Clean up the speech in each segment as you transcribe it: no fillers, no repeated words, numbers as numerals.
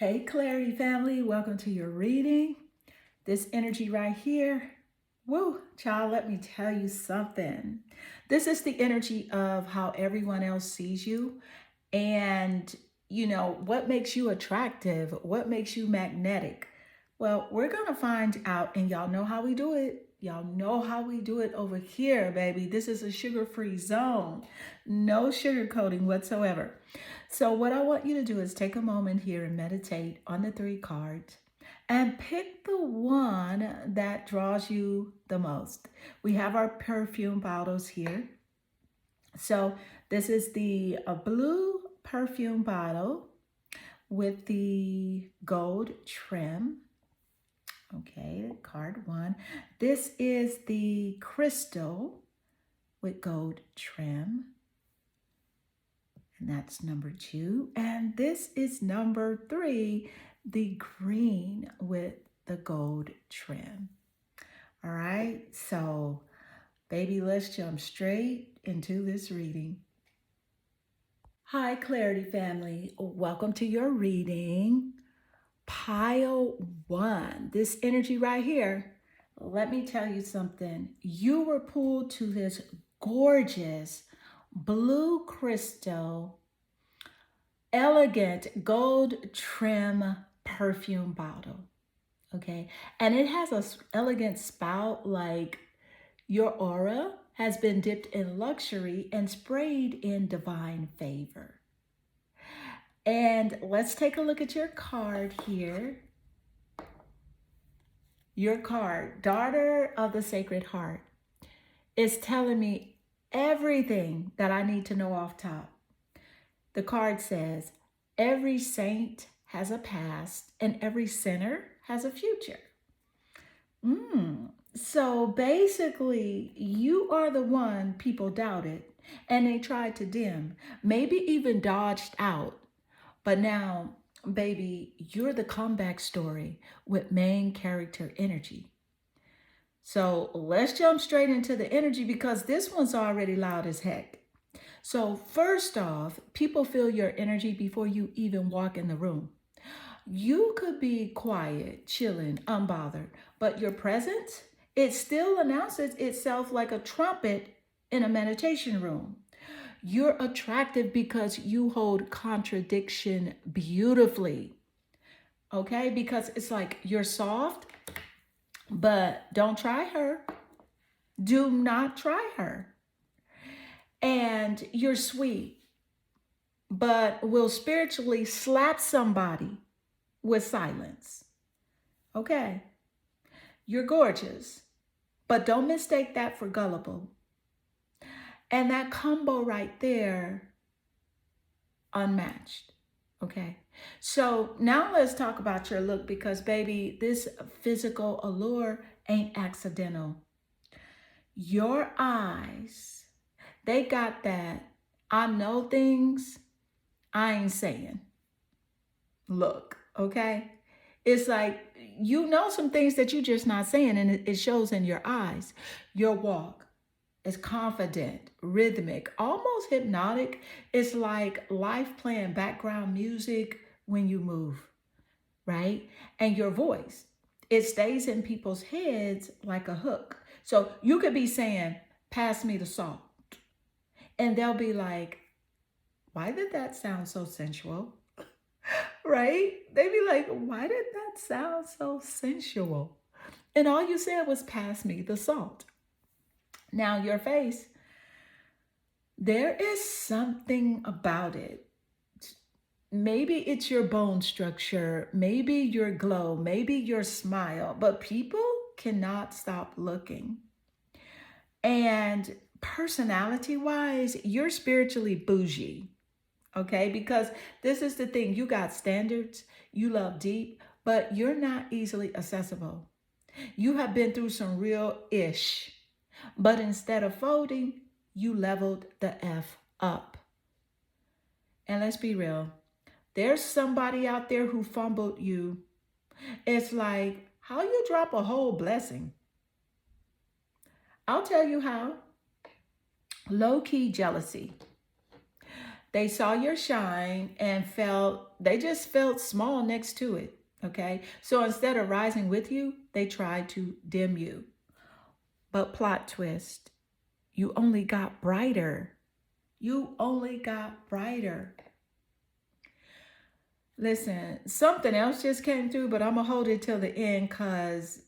Hey, Clarity family, welcome to your reading. This energy right here, woo, child, let me tell you something. This is the energy of how everyone else sees you and, what makes you attractive, what makes you magnetic. Well, we're going to find out, and y'all know how we do it. Y'all know how we do it over here, baby. This is a sugar-free zone. No sugarcoating whatsoever. So what I want you to do is take a moment here and meditate on the three cards and pick the one that draws you the most. We have our perfume bottles here. So this is the blue perfume bottle with the gold trim. Okay, card one. This is the crystal with gold trim. And that's number two. And this is number three, the green with the gold trim. All right, so baby, let's jump straight into this reading. Hi, Clarity family. Welcome to your reading. Pile one. This energy right here, let me tell you something. You were pulled to this gorgeous blue crystal, elegant gold trim perfume bottle. Okay. And it has an elegant spout, like your aura has been dipped in luxury and sprayed in divine favor. And let's take a look at your card here. Your card, Daughter of the Sacred Heart, is telling me everything that I need to know off top. The card says, every saint has a past and every sinner has a future. So basically, you are the one people doubted and they tried to dim, maybe even dodged out. But now, baby, you're the comeback story with main character energy. So let's jump straight into the energy because this one's already loud as heck. So first off, people feel your energy before you even walk in the room. You could be quiet, chilling, unbothered, but your presence, it still announces itself like a trumpet in a meditation room. You're attractive because you hold contradiction beautifully. Okay? Because it's like you're soft, but don't try her. Do not try her. And you're sweet, but will spiritually slap somebody with silence. Okay? You're gorgeous, but don't mistake that for gullible. And that combo right there, unmatched. Okay? So now let's talk about your look because, baby, this physical allure ain't accidental. Your eyes, they got that I know things I ain't saying. Look, okay? It's like you know some things that you're just not saying, and it shows in your eyes. Your walk is confident, rhythmic, almost hypnotic. It's like life playing background music when you move, right? And your voice, it stays in people's heads like a hook. So you could be saying, pass me the salt. And they'll be like, why did that sound so sensual? Right? They'd be like, why did that sound so sensual? And all you said was, pass me the salt. Now, your face, there is something about it. Maybe it's your bone structure, maybe your glow, maybe your smile, but people cannot stop looking. And personality-wise, you're spiritually bougie. Okay, because this is the thing, you got standards, you love deep, but you're not easily accessible. You have been through some real ish, but instead of folding, you leveled the F up. And let's be real, there's somebody out there who fumbled you. It's like, how you drop a whole blessing? I'll tell you how. Low-key jealousy. They saw your shine and they just felt small next to it. Okay. So instead of rising with you, they tried to dim you. But plot twist, you only got brighter. You only got brighter. Listen, something else just came through, but I'm going to hold it till the end because,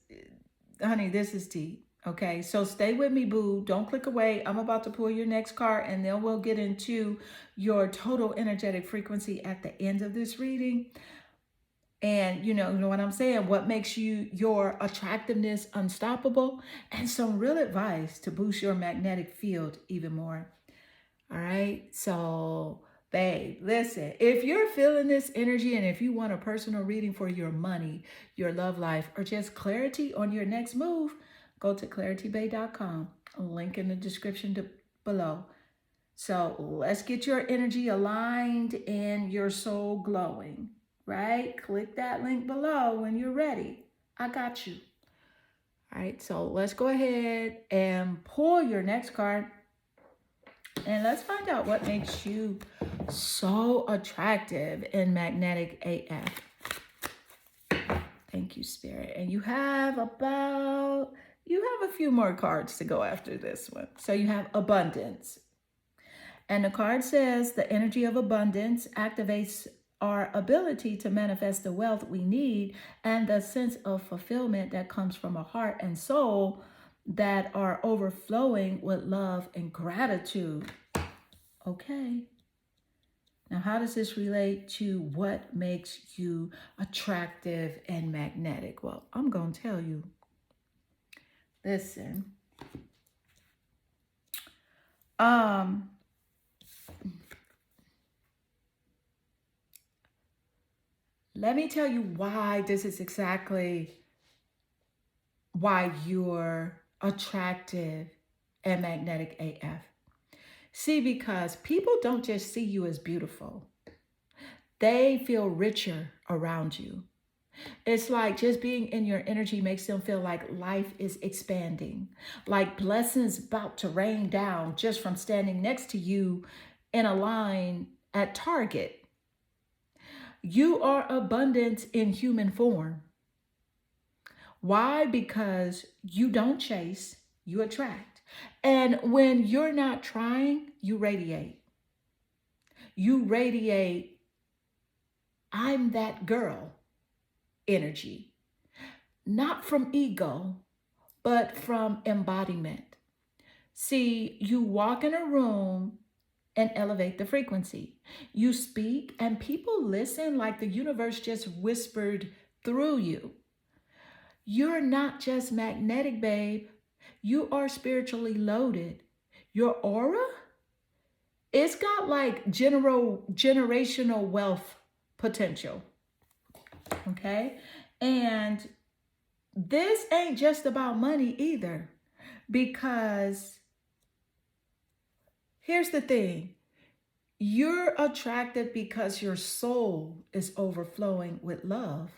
honey, this is deep. Okay, so stay with me, boo. Don't click away. I'm about to pull your next card, and then we'll get into your total energetic frequency at the end of this reading. And you know what I'm saying? What makes your attractiveness unstoppable? And some real advice to boost your magnetic field even more. All right. So, babe, listen, if you're feeling this energy and if you want a personal reading for your money, your love life, or just clarity on your next move, go to claritybay.com. Link in the description below. So let's get your energy aligned and your soul glowing, right? Click that link below when you're ready. I got you. All right, so let's go ahead and pull your next card. And let's find out what makes you so attractive and magnetic AF. Thank you, Spirit. And you have a few more cards to go after this one. So you have abundance. And the card says the energy of abundance activates our ability to manifest the wealth we need and the sense of fulfillment that comes from a heart and soul that are overflowing with love and gratitude. Okay. Now, how does this relate to what makes you attractive and magnetic? Well, I'm going to tell you. Listen. Let me tell you why this is exactly why you're attractive and magnetic AF. See, because people don't just see you as beautiful. They feel richer around you. It's like just being in your energy makes them feel like life is expanding, like blessings about to rain down just from standing next to you in a line at Target. You are abundant in human form. Why? Because you don't chase, you attract. And when you're not trying, you radiate. You radiate, I'm that girl energy. Not from ego, but from embodiment. See, you walk in a room and elevate the frequency. You speak and people listen like the universe just whispered through you. You're not just magnetic, babe. You are spiritually loaded. Your aura, it's got like generational wealth potential. Okay? And this ain't just about money either. Because here's the thing. You're attractive because your soul is overflowing with love,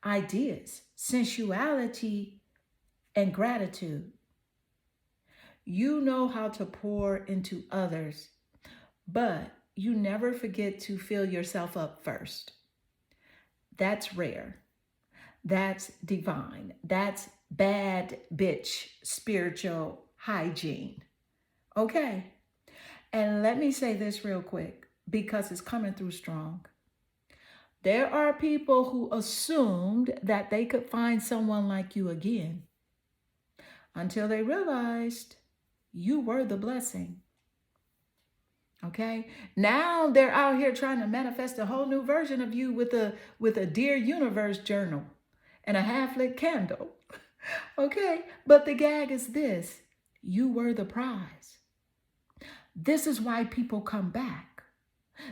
ideas, sensuality, and gratitude. You know how to pour into others, but you never forget to fill yourself up first. That's rare. That's divine. That's bad bitch spiritual hygiene. Okay. And let me say this real quick because it's coming through strong. There are people who assumed that they could find someone like you again until they realized you were the blessing. Okay? Now they're out here trying to manifest a whole new version of you with a Dear Universe journal and a half-lit candle. Okay? But the gag is this. You were the prize. This is why people come back.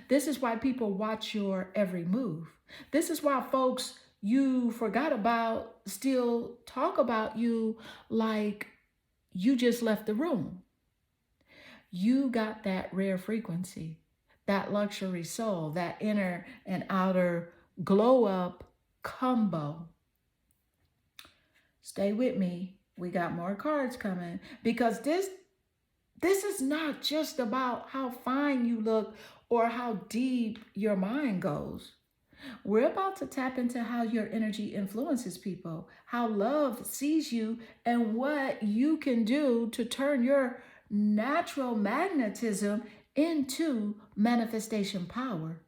This is why people watch your every move. This is why folks you forgot about still talk about you like you just left the room. You got that rare frequency, that luxury soul, that inner and outer glow up combo. Stay with me. We got more cards coming because this is not just about how fine you look or how deep your mind goes. We're about to tap into how your energy influences people, how love sees you, and what you can do to turn your natural magnetism into manifestation power.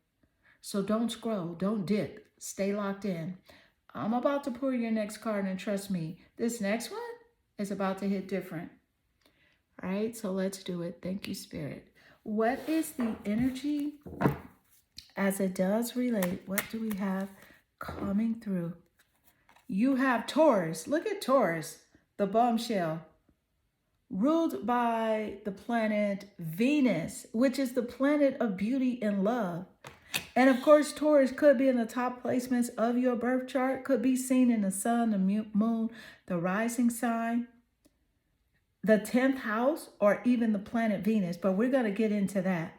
So don't scroll, don't dip, stay locked in. I'm about to pull your next card, and trust me, this next one is about to hit different. All right, so let's do it. Thank you, Spirit. What is the energy as it does relate? What do we have coming through? You have Taurus. Look at Taurus, the bombshell, ruled by the planet Venus, which is the planet of beauty and love. And of course, Taurus could be in the top placements of your birth chart, could be seen in the sun, the moon, the rising sign, the 10th house, or even the planet Venus. But we're going to get into that.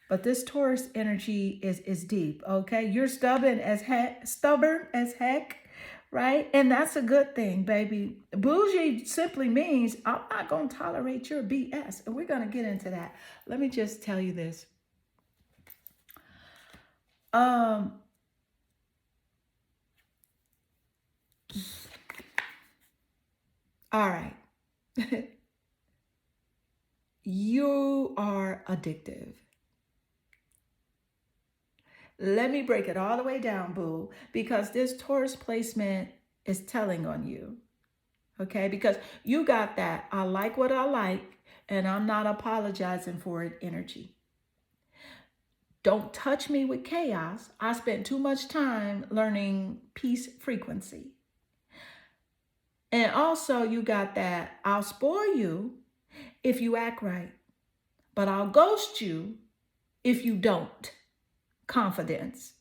But this Taurus energy is deep, okay? You're stubborn as heck, right? And that's a good thing, baby. Bougie simply means I'm not going to tolerate your BS. And we're going to get into that. Let me just tell you this. All right. You are addictive. Let me break it all the way down, boo, because this Taurus placement is telling on you. Okay, because you got that I like what I like and I'm not apologizing for it energy. Don't touch me with chaos. I spent too much time learning peace frequency. And also you got that I'll spoil you if you act right, but I'll ghost you if you don't. Confidence.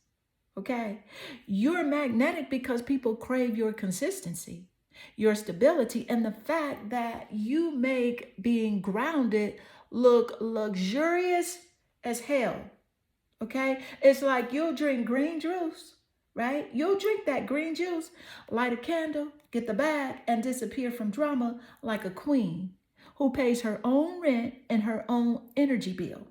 Okay? You're magnetic because people crave your consistency, your stability, and the fact that you make being grounded look luxurious as hell. Okay? It's like you'll drink green juice, right? You'll drink that green juice, light a candle, get the bag, and disappear from drama like a queen who pays her own rent and her own energy bill.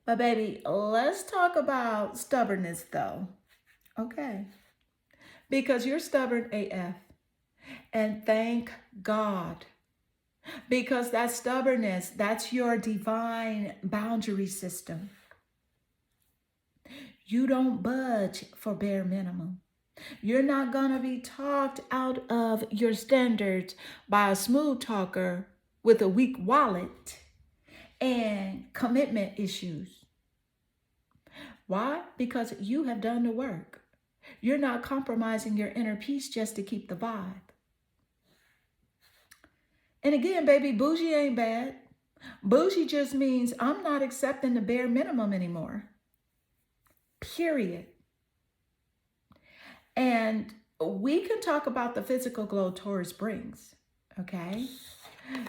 But baby, let's talk about stubbornness though. Okay. Because you're stubborn AF. And thank God. Because that stubbornness, that's your divine boundary system. You don't budge for bare minimum. You're not going to be talked out of your standards by a smooth talker with a weak wallet and commitment issues. Why? Because you have done the work. You're not compromising your inner peace just to keep the vibe. And again, baby, bougie ain't bad. Bougie just means I'm not accepting the bare minimum anymore. Period. And we can talk about the physical glow Taurus brings, okay?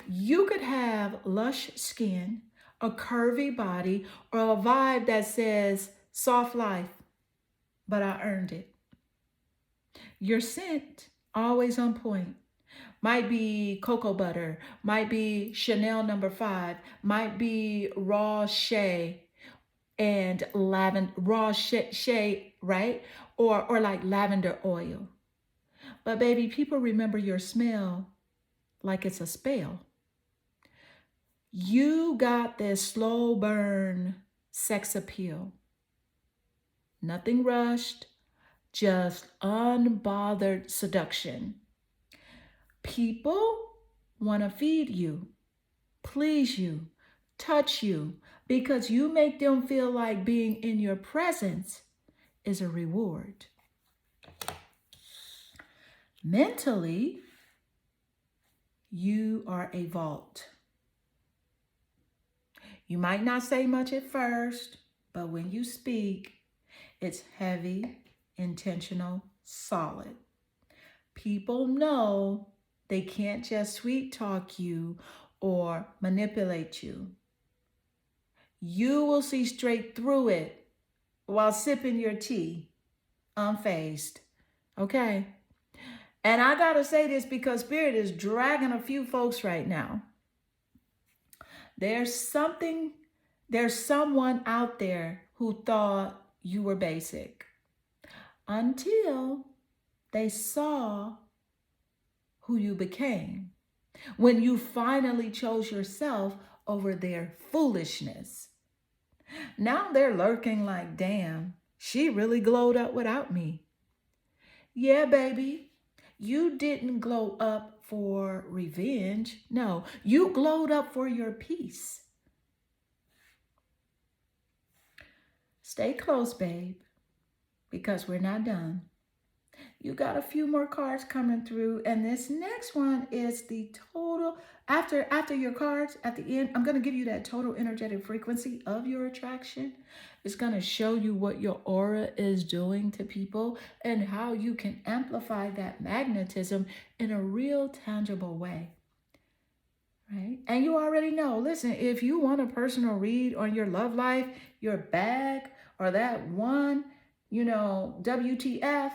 You could have lush skin, a curvy body, or a vibe that says soft life, but I earned it. Your scent, always on point. Might be cocoa butter, might be Chanel No. 5, might be raw shea and lavender, raw shea, right? Or like lavender oil. But baby, people remember your smell like it's a spell. You got this slow burn sex appeal. Nothing rushed, just unbothered seduction. People want to feed you, please you, touch you, because you make them feel like being in your presence is a reward. Mentally, you are a vault. You might not say much at first, but when you speak, it's heavy, intentional, solid. People know they can't just sweet talk you or manipulate you. You will see straight through it while sipping your tea, unfazed. Okay? And I gotta say this because Spirit is dragging a few folks right now. There's something There's someone out there who thought you were basic until they saw who you became. When you finally chose yourself over their foolishness. Now they're lurking like, damn, she really glowed up without me. Yeah, baby, you didn't glow up for revenge. No, you glowed up for your peace. Stay close, babe, because we're not done. You got a few more cards coming through, and this next one is the total. After your cards at the end, I'm going to give you that total energetic frequency of your attraction. It's going to show you what your aura is doing to people and how you can amplify that magnetism in a real tangible way. Right? And you already know, listen, if you want a personal read on your love life, your bag, or that one, WTF,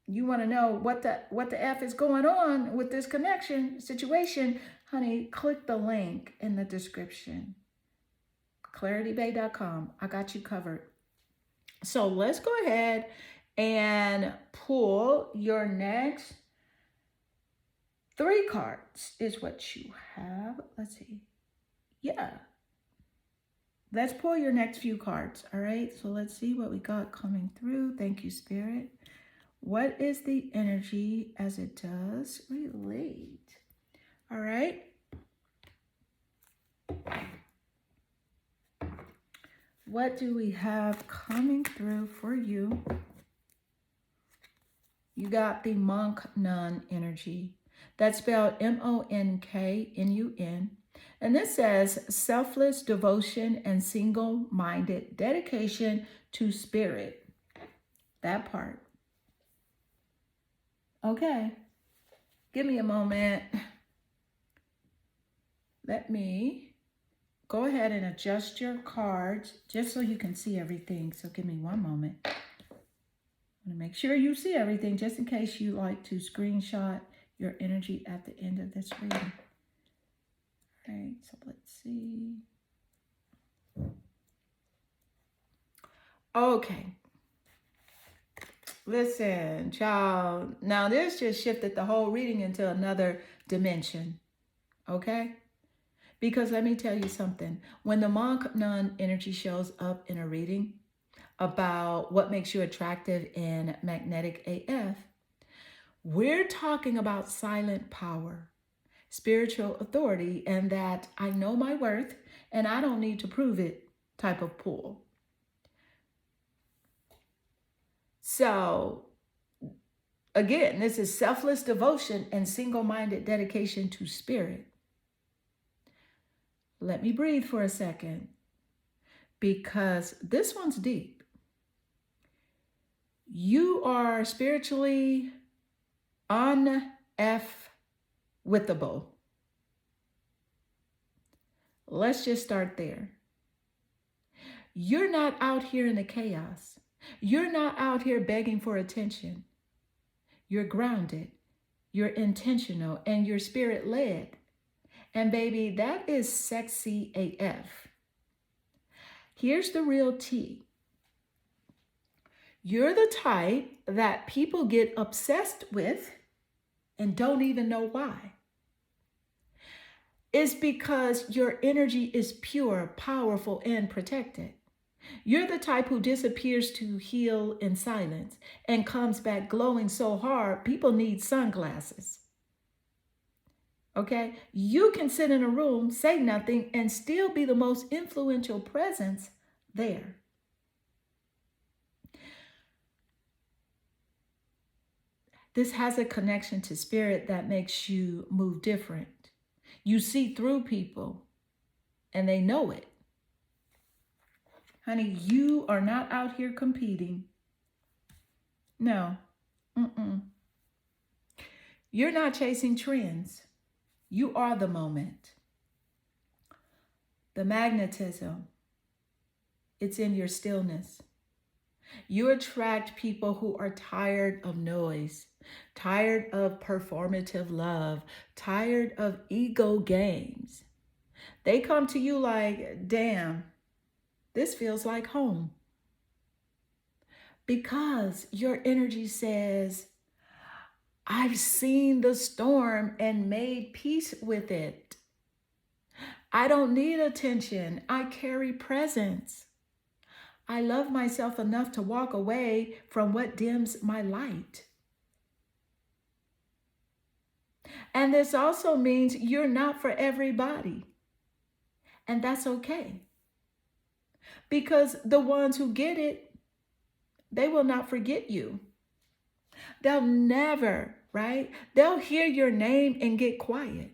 you want to know what the F is going on with this connection situation, honey, click the link in the description. ClarityBay.com. I got you covered. So let's go ahead and pull your next 3 cards is what you have. Let's see. Yeah. Let's pull your next few cards. All right. So let's see what we got coming through. Thank you, Spirit. What is the energy as it does relate? All right. What do we have coming through for you? You got the monk nun energy. That's spelled MONKNUN. And this says selfless devotion and single-minded dedication to spirit. That part. Okay. Give me a moment. Let me go ahead and adjust your cards just so you can see everything. So give me one moment. I want to make sure you see everything just in case you like to screenshot your energy at the end of this reading. All right, so let's see. Okay. Listen, child. Now this just shifted the whole reading into another dimension. Okay? Because let me tell you something. When the monk nun energy shows up in a reading about what makes you attractive and magnetic AF, we're talking about silent power, spiritual authority, and that I know my worth and I don't need to prove it type of pull. So, again, this is selfless devotion and single-minded dedication to spirit. Let me breathe for a second because this one's deep. You are spiritually unf-withable. Let's just start there. You're not out here in the chaos. You're not out here begging for attention. You're grounded, you're intentional, and you're spirit-led. And baby, that is sexy AF. Here's the real tea. You're the type that people get obsessed with and don't even know why. It's because your energy is pure, powerful, and protected. You're the type who disappears to heal in silence and comes back glowing so hard, people need sunglasses. Okay? You can sit in a room, say nothing, and still be the most influential presence there. This has a connection to spirit that makes you move different. You see through people, and they know it. Honey, you are not out here competing. No. You're not chasing trends. You are the moment. The magnetism, it's in your stillness. You attract people who are tired of noise, tired of performative love, tired of ego games. They come to you like, damn, This feels like home. Because your energy says, I've seen the storm and made peace with it. I don't need attention. I carry presence. I love myself enough to walk away from what dims my light. And this also means you're not for everybody. And that's okay. Because the ones who get it, they will not forget you. They'll never, right? They'll hear your name and get quiet.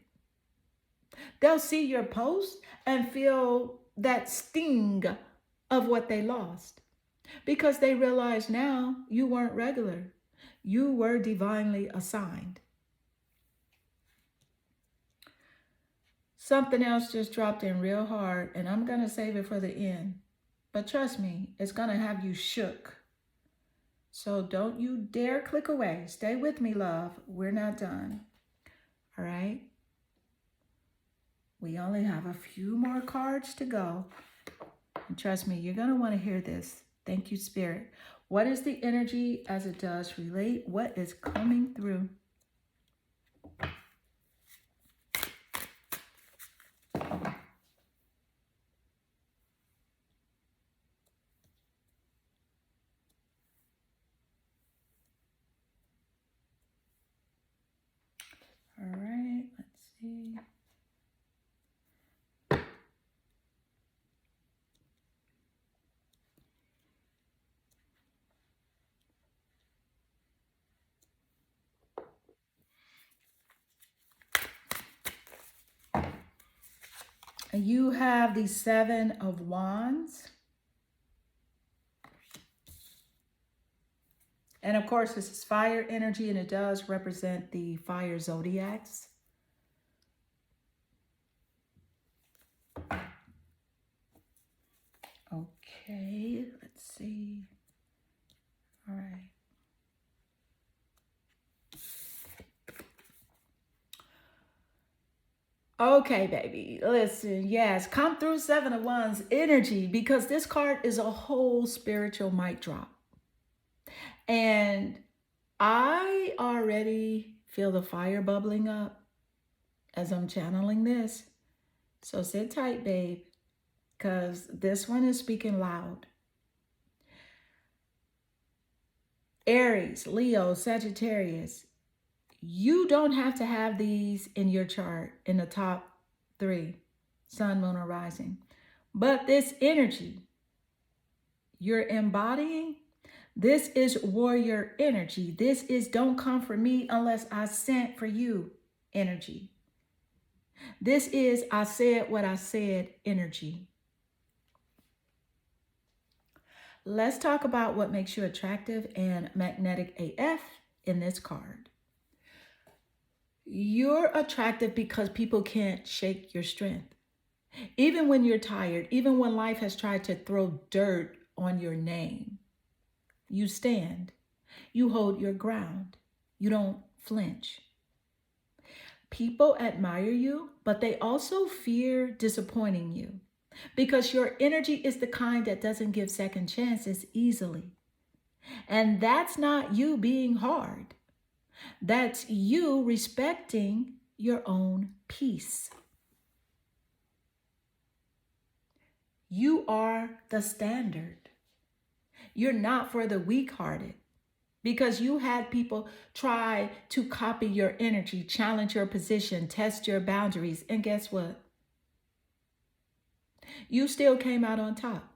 They'll see your post and feel that sting of what they lost because they realize now you weren't regular. You were divinely assigned. Something else just dropped in real hard, and I'm going to save it for the end. But trust me, it's going to have you shook. So don't you dare click away. Stay with me, love. We're not done. All right? We only have a few more cards to go. And trust me, you're going to want to hear this. Thank you, Spirit. What is the energy as it does relate? What is coming through? All right, let's see. You have the Seven of Wands. And of course, this is fire energy, and it does represent the fire zodiacs. Okay, let's see. All right. Okay, baby, listen, yes, come through Seven of Wands energy, because this card is a whole spiritual mic drop. And I already feel the fire bubbling up as I'm channeling this. So sit tight, babe, because this one is speaking loud. Aries, Leo, Sagittarius, you don't have to have these in your chart in the top 3, sun, moon, or rising. But this energy you're embodying, this is warrior energy. This is don't come for me unless I sent for you energy. This is I said what I said energy. Let's talk about what makes you attractive and magnetic AF in this card. You're attractive because people can't shake your strength. Even when you're tired, even when life has tried to throw dirt on your name, you stand, you hold your ground, you don't flinch. People admire you, but they also fear disappointing you because your energy is the kind that doesn't give second chances easily. And that's not you being hard. That's you respecting your own peace. You are the standard. You're not for the weak-hearted, because you had people try to copy your energy, challenge your position, test your boundaries. And guess what? You still came out on top.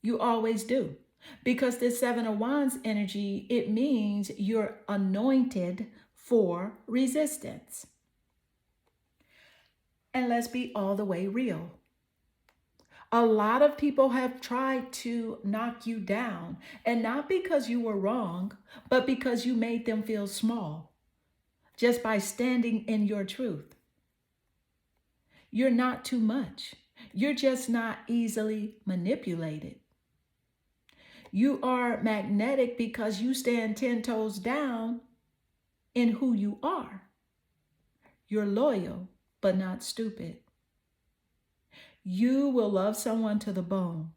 You always do. Because this Seven of Wands energy, it means you're anointed for resistance. And let's be all the way real. A lot of people have tried to knock you down, and not because you were wrong, but because you made them feel small just by standing in your truth. You're not too much. You're just not easily manipulated. You are magnetic because you stand 10 toes down in who you are. You're loyal, but not stupid. You will love someone to the bone,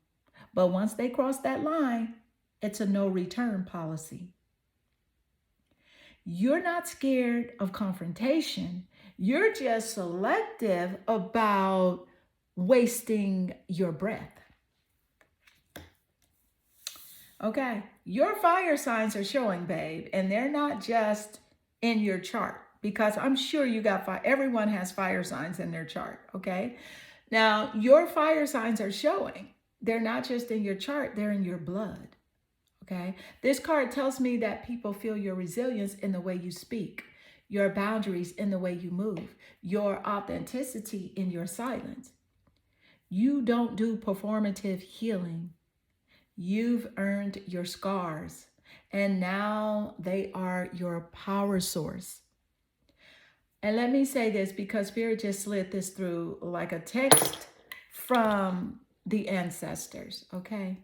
but once they cross that line, it's a no return policy. You're not scared of confrontation. You're just selective about wasting your breath. Okay, your fire signs are showing, babe, and they're not just in your chart, because I'm sure you got fire. Everyone has fire signs in their chart, okay? Now, your fire signs are showing. They're not just in your chart, they're in your blood, okay? This card tells me that people feel your resilience in the way you speak, your boundaries in the way you move, your authenticity in your silence. You don't do performative healing. You've earned your scars, and now they are your power source. And let me say this, because Spirit just slid this through like a text from the ancestors, okay?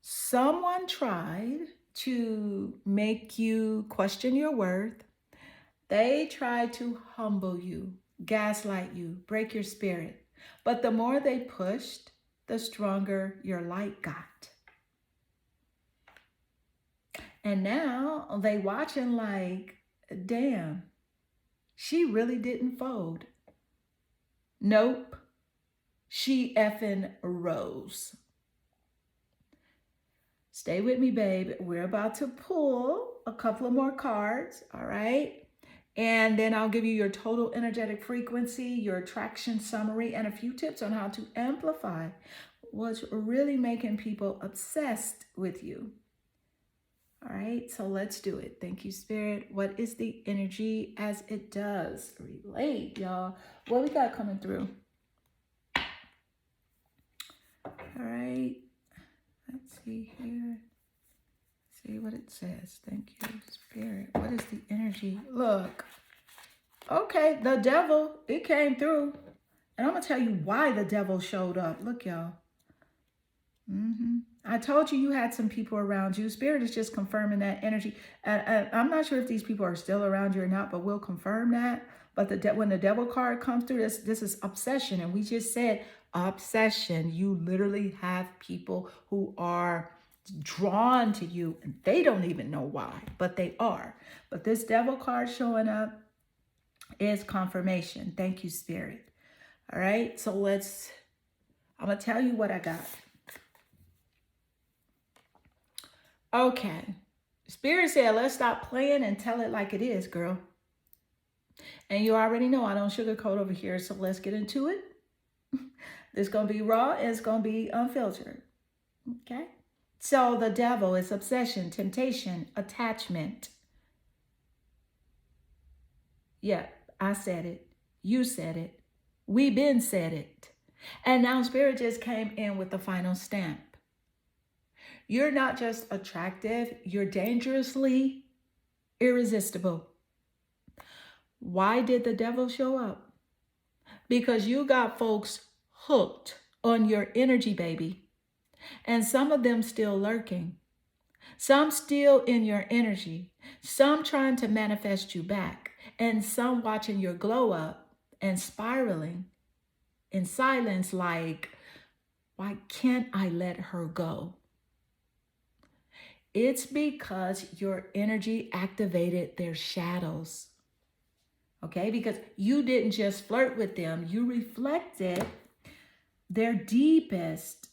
Someone tried to make you question your worth. They tried to humble you, gaslight you, break your spirit. But the more they pushed, the stronger your light got. And now they watching like, damn, she really didn't fold. Nope, she effing rose. Stay with me, babe. We're about to pull a couple of more cards, all right? And then I'll give you your total energetic frequency, your attraction summary, and a few tips on how to amplify what's really making people obsessed with you. All right, so let's do it. Thank you, Spirit. What is the energy as it does relate, y'all? What we got coming through? All right, let's see here. See what it says. Thank you, Spirit. What is the energy? Look. Okay, the devil, it came through. And I'm going to tell you why the devil showed up. Look, y'all. I told you had some people around you. Spirit is just confirming that energy. I'm not sure if these people are still around you or not, but we'll confirm that. But when the devil card comes through, this is obsession. And we just said obsession. You literally have people who are drawn to you, and they don't even know why, but they are. But this devil card showing up is confirmation. Thank you, Spirit. All right, so I'm going to tell you what I got. Okay. Spirit said, let's stop playing and tell it like it is, girl. And you already know I don't sugarcoat over here, so let's get into it. It's going to be raw and it's going to be unfiltered. Okay? So the devil is obsession, temptation, attachment. Yeah, I said it. You said it. We been said it. And now Spirit just came in with the final stamp. You're not just attractive, you're dangerously irresistible. Why did the devil show up? Because you got folks hooked on your energy, baby. And some of them still lurking. Some still in your energy. Some trying to manifest you back. And some watching your glow up and spiraling in silence like, why can't I let her go? It's because your energy activated their shadows. Okay, because you didn't just flirt with them, you reflected their deepest.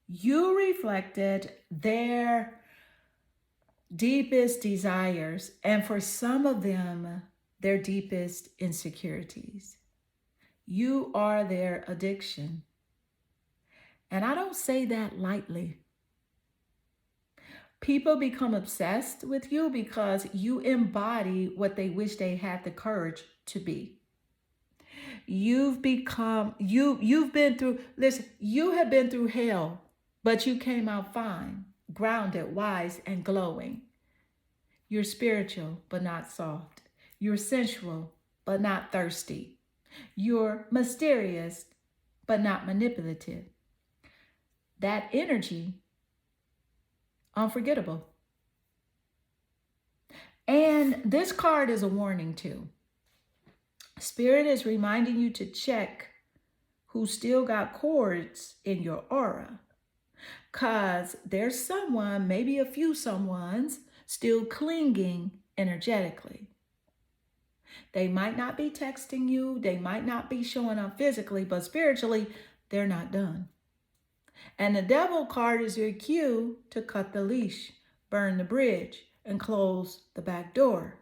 You reflected their deepest desires, and for some of them, their deepest insecurities. You are their addiction. And I don't say that lightly. People become obsessed with you because you embody what they wish they had the courage to be. You've been through, listen, you have been through hell, but you came out fine, grounded, wise, and glowing. You're spiritual, but not soft. You're sensual, but not thirsty. You're mysterious, but not manipulative. That energy, unforgettable. And this card is a warning too. Spirit is reminding you to check who still got cords in your aura. Because there's someone, maybe a few someones, still clinging energetically. They might not be texting you, they might not be showing up physically, but spiritually, they're not done. And the devil card is your cue to cut the leash, burn the bridge, and close the back door.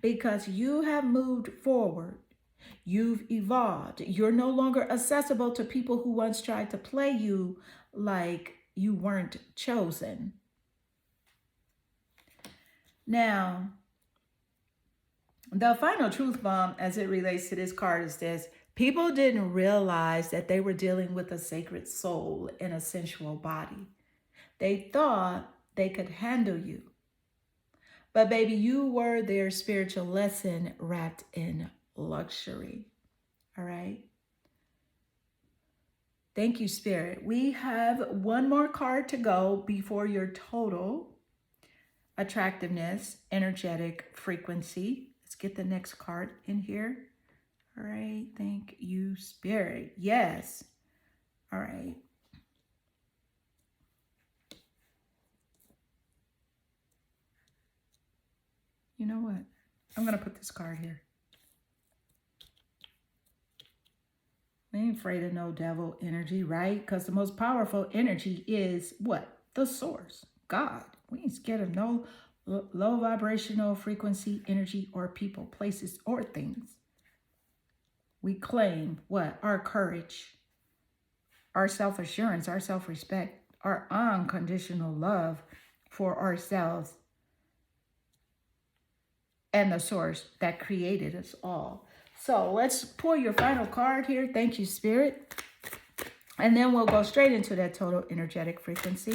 Because you have moved forward. You've evolved. You're no longer accessible to people who once tried to play you like you weren't chosen. Now, the final truth bomb as it relates to this card is this: people didn't realize that they were dealing with a sacred soul in a sensual body. They thought they could handle you. But baby, you were their spiritual lesson wrapped in luxury. All right. Thank you, Spirit. We have one more card to go before your total attractiveness, energetic frequency. Let's get the next card in here. All right. Thank you, Spirit. Yes. All right. You know what? I'm going to put this card here. We ain't afraid of no devil energy, right? Because the most powerful energy is what? The source, God. We ain't scared of no low vibrational frequency, energy, or people, places, or things. We claim what? Our courage, our self-assurance, our self-respect, our unconditional love for ourselves and the source that created us all. So let's pull your final card here. Thank you, Spirit. And then we'll go straight into that total energetic frequency.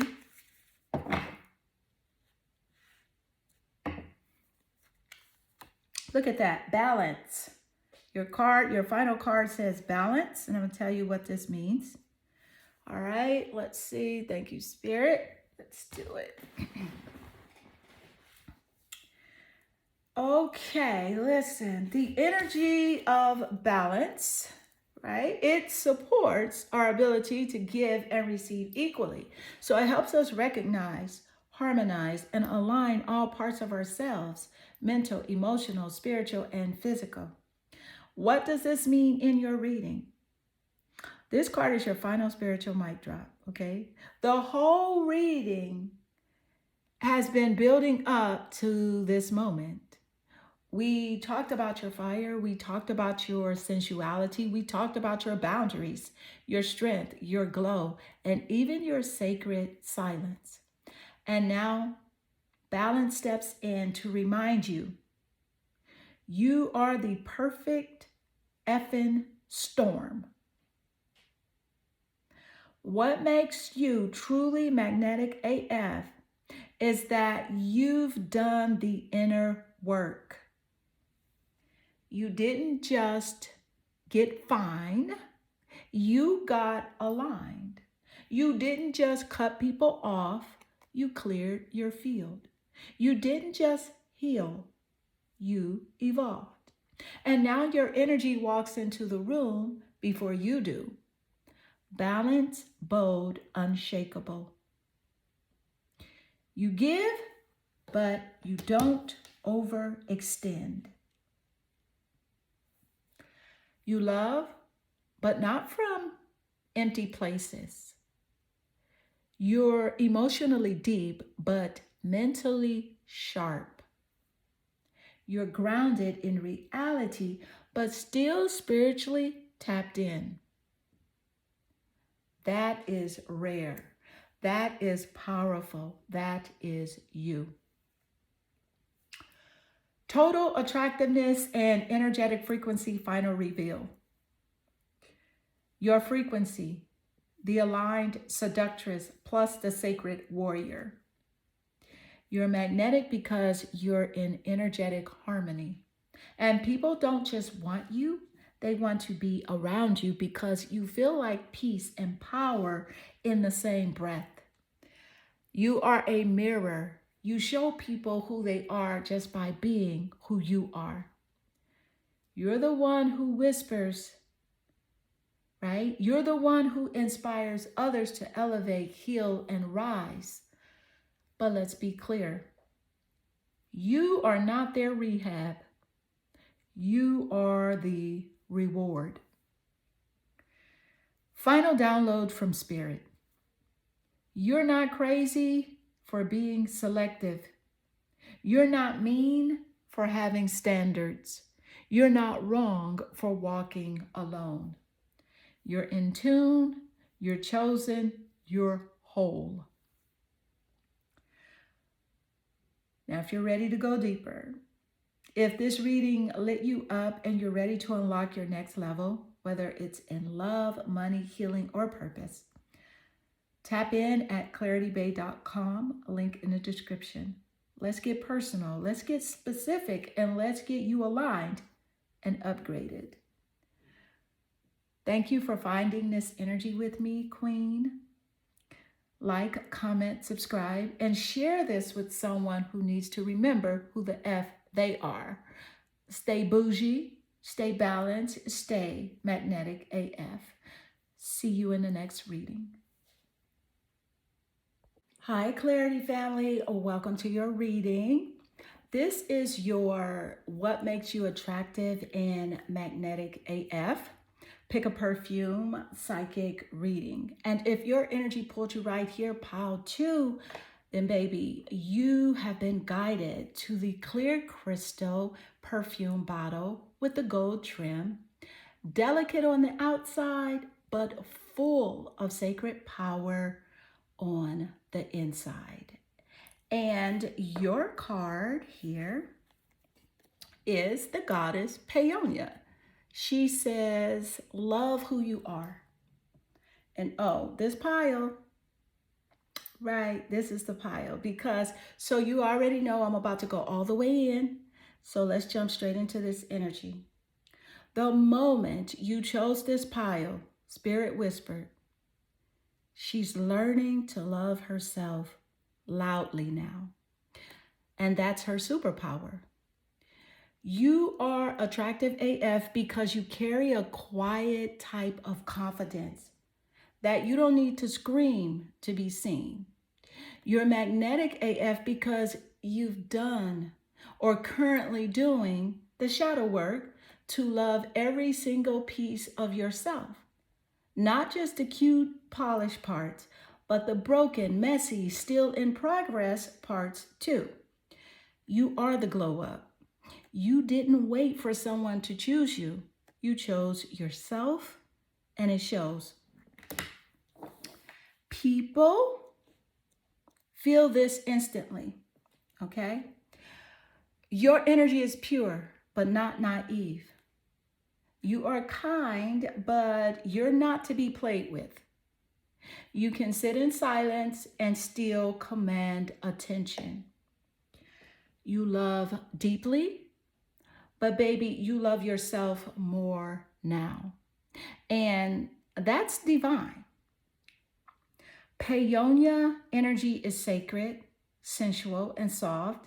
Look at that, balance. Your card, your final card says balance, and I'm going to tell you what this means. All right, let's see. Thank you, Spirit. Let's do it. Okay, listen. The energy of balance, right? It supports our ability to give and receive equally. So it helps us recognize, harmonize, and align all parts of ourselves: mental, emotional, spiritual, and physical. What does this mean in your reading? This card is your final spiritual mic drop, okay? The whole reading has been building up to this moment. We talked about your fire. We talked about your sensuality. We talked about your boundaries, your strength, your glow, and even your sacred silence. And now, balance steps in to remind you, you are the perfect effing storm. What makes you truly magnetic AF is that you've done the inner work. You didn't just get fine, you got aligned. You didn't just cut people off, you cleared your field. You didn't just heal, you evolved. And now your energy walks into the room before you do. Balance, bold, unshakable. You give, but you don't overextend. You love, but not from empty places. You're emotionally deep, but mentally sharp. You're grounded in reality, but still spiritually tapped in. That is rare. That is powerful. That is you. Total attractiveness and energetic frequency final reveal. Your frequency, the aligned seductress plus the sacred warrior. You're magnetic because you're in energetic harmony. And people don't just want you, they want to be around you because you feel like peace and power in the same breath. You are a mirror. You show people who they are just by being who you are. You're the one who whispers, right? You're the one who inspires others to elevate, heal, and rise. But let's be clear, you are not their rehab. You are the reward. Final download from Spirit. You're not crazy for being selective. You're not mean for having standards. You're not wrong for walking alone. You're in tune, you're chosen, you're whole. Now, if you're ready to go deeper, if this reading lit you up and you're ready to unlock your next level, whether it's in love, money, healing, or purpose, tap in at claritybay.com, link in the description. Let's get personal, let's get specific, and let's get you aligned and upgraded. Thank you for finding this energy with me, Queen. Like, comment, subscribe, and share this with someone who needs to remember who the F they are. Stay bougie, stay balanced, stay magnetic AF. See you in the next reading. Hi, Clarity family. Welcome to your reading. This is your What Makes You Attractive and Magnetic AF. Pick a Perfume psychic reading. And if your energy pulled you right here, pile 2, then baby, you have been guided to the clear crystal perfume bottle with the gold trim, delicate on the outside, but full of sacred power on the inside. And your card here is the goddess Peonia. She says, love who you are. And oh, this pile, right, this is the pile, because so you already know I'm about to go all the way in. So let's jump straight into this energy. The moment you chose this pile, Spirit whispered, she's learning to love herself loudly now. And that's her superpower. You are attractive AF because you carry a quiet type of confidence that you don't need to scream to be seen. You're magnetic AF because you've done or currently doing the shadow work to love every single piece of yourself. Not just the cute, polished parts, but the broken, messy, still in progress parts too. You are the glow up. You didn't wait for someone to choose you. You chose yourself, and it shows. People feel this instantly, okay? Your energy is pure, but not naive. You are kind, but you're not to be played with. You can sit in silence and still command attention. You love deeply, but baby, you love yourself more now. And that's divine. Peonia energy is sacred, sensual, and soft.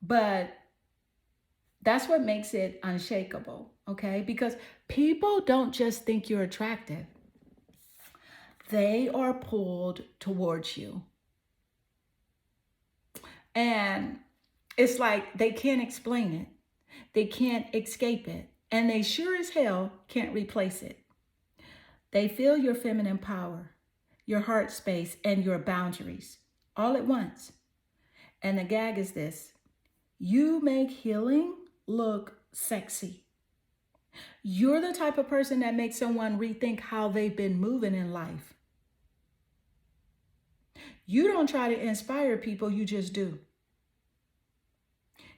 But that's what makes it unshakable, okay? Because people don't just think you're attractive. They are pulled towards you. And it's like they can't explain it. They can't escape it. And they sure as hell can't replace it. They feel your feminine power, your heart space, and your boundaries all at once. And the gag is this: you make healing look sexy. You're the type of person that makes someone rethink how they've been moving in life. You don't try to inspire people, you just do.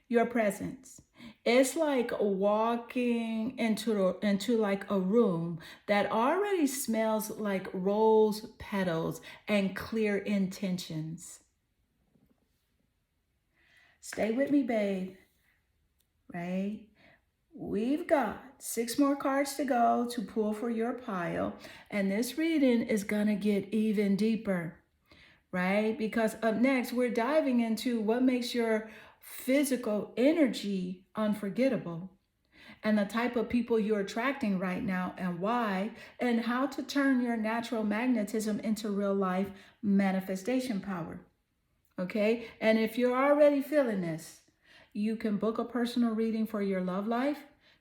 Your presence. It's like walking into like a room that already smells like rose petals and clear intentions. Stay with me, babe, right? We've got 6 more cards to go to pull for your pile, and this reading is gonna get even deeper, right? Because up next, we're diving into what makes your physical energy unforgettable. and the type of people you're attracting right now and why, and how to turn your natural magnetism into real life manifestation power. Okay? And if you're already feeling this, you can book a personal reading for your love life,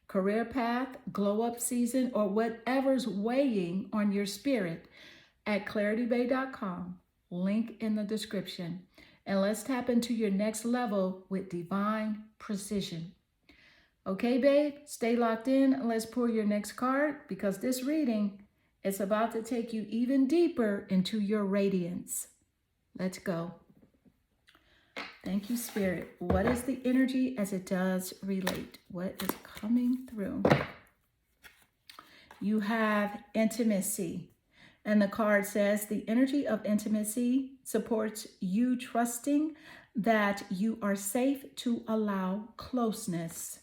career path, glow up season, or whatever's weighing on your spirit at claritybay.com. Link in the description. And let's tap into your next level with divine precision. Okay, babe, stay locked in. Let's pull your next card because this reading is about to take you even deeper into your radiance. Let's go. Thank you, Spirit. What is the energy as it does relate? What is coming through? You have intimacy. And the card says the energy of intimacy supports you trusting that you are safe to allow closeness.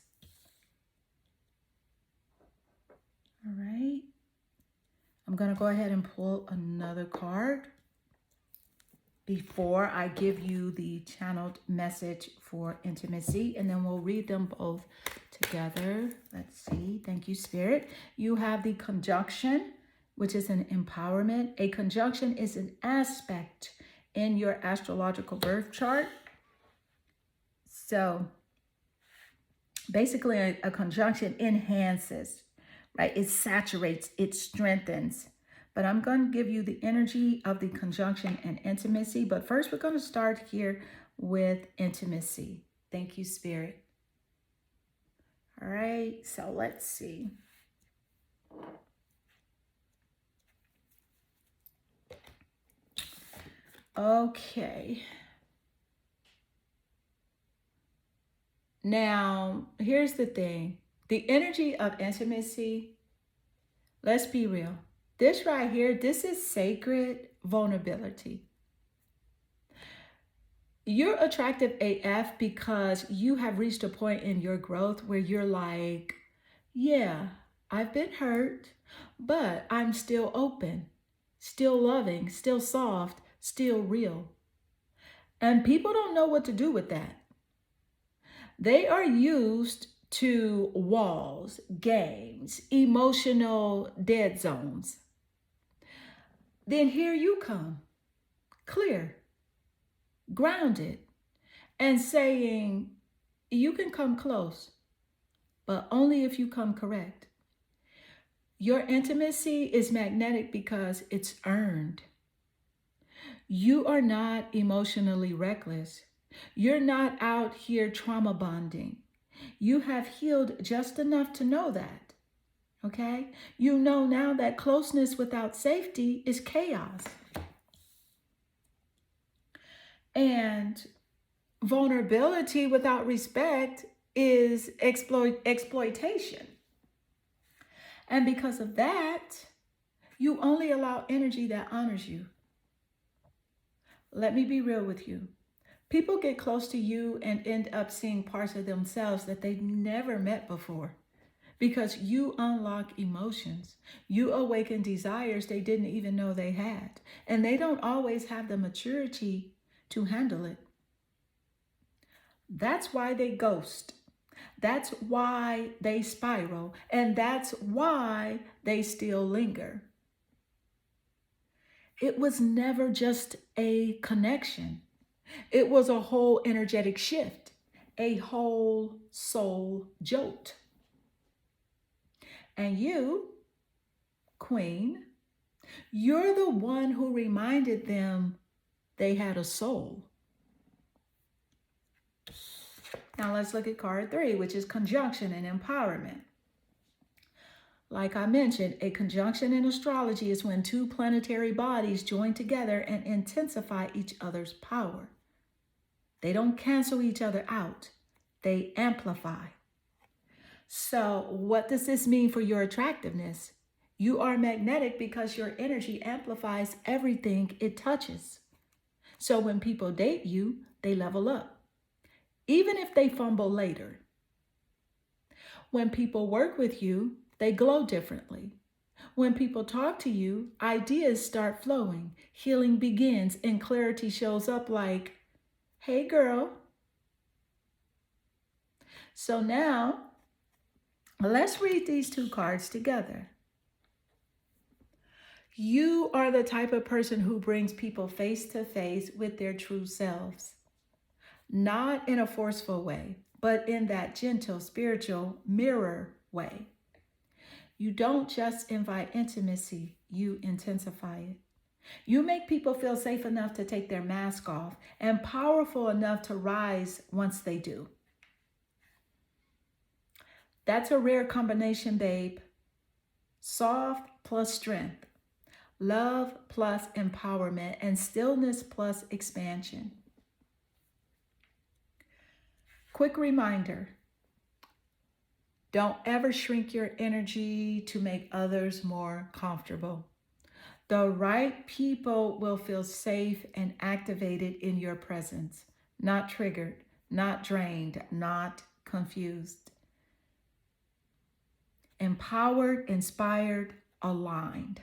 All right. I'm going to go ahead and pull another card before I give you the channeled message for intimacy, and then we'll read them both together. Let's see. Thank you, Spirit. You have the conjunction, which is an empowerment. A conjunction is an aspect in your astrological birth chart. So basically a conjunction enhances, right? It saturates, it strengthens. But I'm going to give you the energy of the conjunction and intimacy. But first, we're going to start here with intimacy. Thank you, Spirit. All right, so let's see. Okay. Now, here's the thing. The energy of intimacy, let's be real. This right here, this is sacred vulnerability. You're attractive AF because you have reached a point in your growth where you're like, yeah, I've been hurt, but I'm still open, still loving, still soft, still real. And people don't know what to do with that. They are used to walls, games, emotional dead zones. Then here you come, clear, grounded, and saying, you can come close, but only if you come correct. Your intimacy is magnetic because it's earned. You are not emotionally reckless. You're not out here trauma bonding. You have healed just enough to know that, okay? You know now that closeness without safety is chaos. And vulnerability without respect is exploitation. And because of that, you only allow energy that honors you. Let me be real with you. People get close to you and end up seeing parts of themselves that they've never met before because you unlock emotions. You awaken desires they didn't even know they had. And they don't always have the maturity to handle it. That's why they ghost. That's why they spiral. And that's why they still linger. It was never just a connection. It was a whole energetic shift, a whole soul jolt. And you, Queen, you're the one who reminded them they had a soul. Now let's look at card 3, which is conjunction and empowerment. Like I mentioned, a conjunction in astrology is when two planetary bodies join together and intensify each other's power. They don't cancel each other out. They amplify. So what does this mean for your attractiveness? You are magnetic because your energy amplifies everything it touches. So when people date you, they level up, even if they fumble later. When people work with you, they glow differently. When people talk to you, ideas start flowing, healing begins, and clarity shows up like, hey girl. So now Let's read these two cards together. You are the type of person who brings people face to face with their true selves, not in a forceful way, but in that gentle, spiritual mirror way. You don't just invite intimacy, you intensify it. You make people feel safe enough to take their mask off and powerful enough to rise once they do. That's a rare combination, babe. Soft plus strength, love plus empowerment, and stillness plus expansion. Quick reminder, don't ever shrink your energy to make others more comfortable. The right people will feel safe and activated in your presence, not triggered, not drained, not confused. Empowered, inspired, aligned.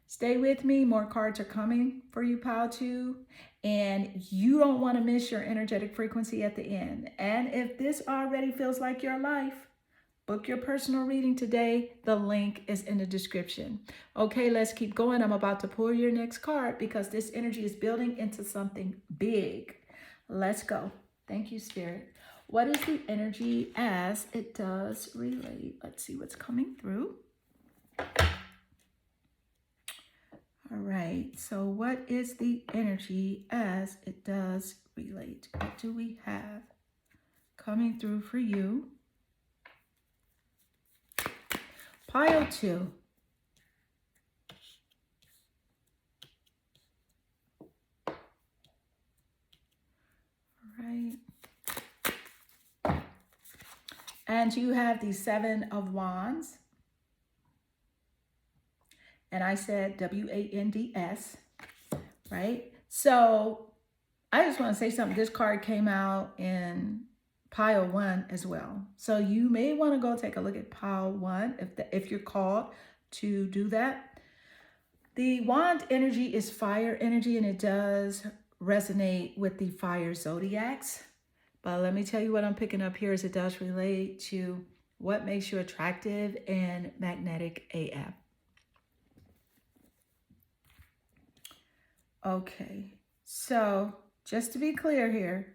Stay with me. More cards are coming for you, Pile 2. And you don't want to miss your energetic frequency at the end. And if this already feels like your life, book your personal reading today. The link is in the description. Okay, let's keep going. I'm about to pull your next card because this energy is building into something big. Let's go. Thank you, Spirit. What is the energy as it does relate? Let's see what's coming through. All right, so what is the energy as it does relate? What do we have coming through for you? Pile 2. All right. And you have the 7 of Wands. And I said W-A-N-D-S, right? So I just want to say something. This card came out in pile 1 as well. So you may want to go take a look at pile 1 if you're called to do that. The wand energy is fire energy, and it does resonate with the fire zodiacs. But let me tell you what I'm picking up here is it does relate to what makes you attractive and magnetic AF. Okay, so just to be clear here,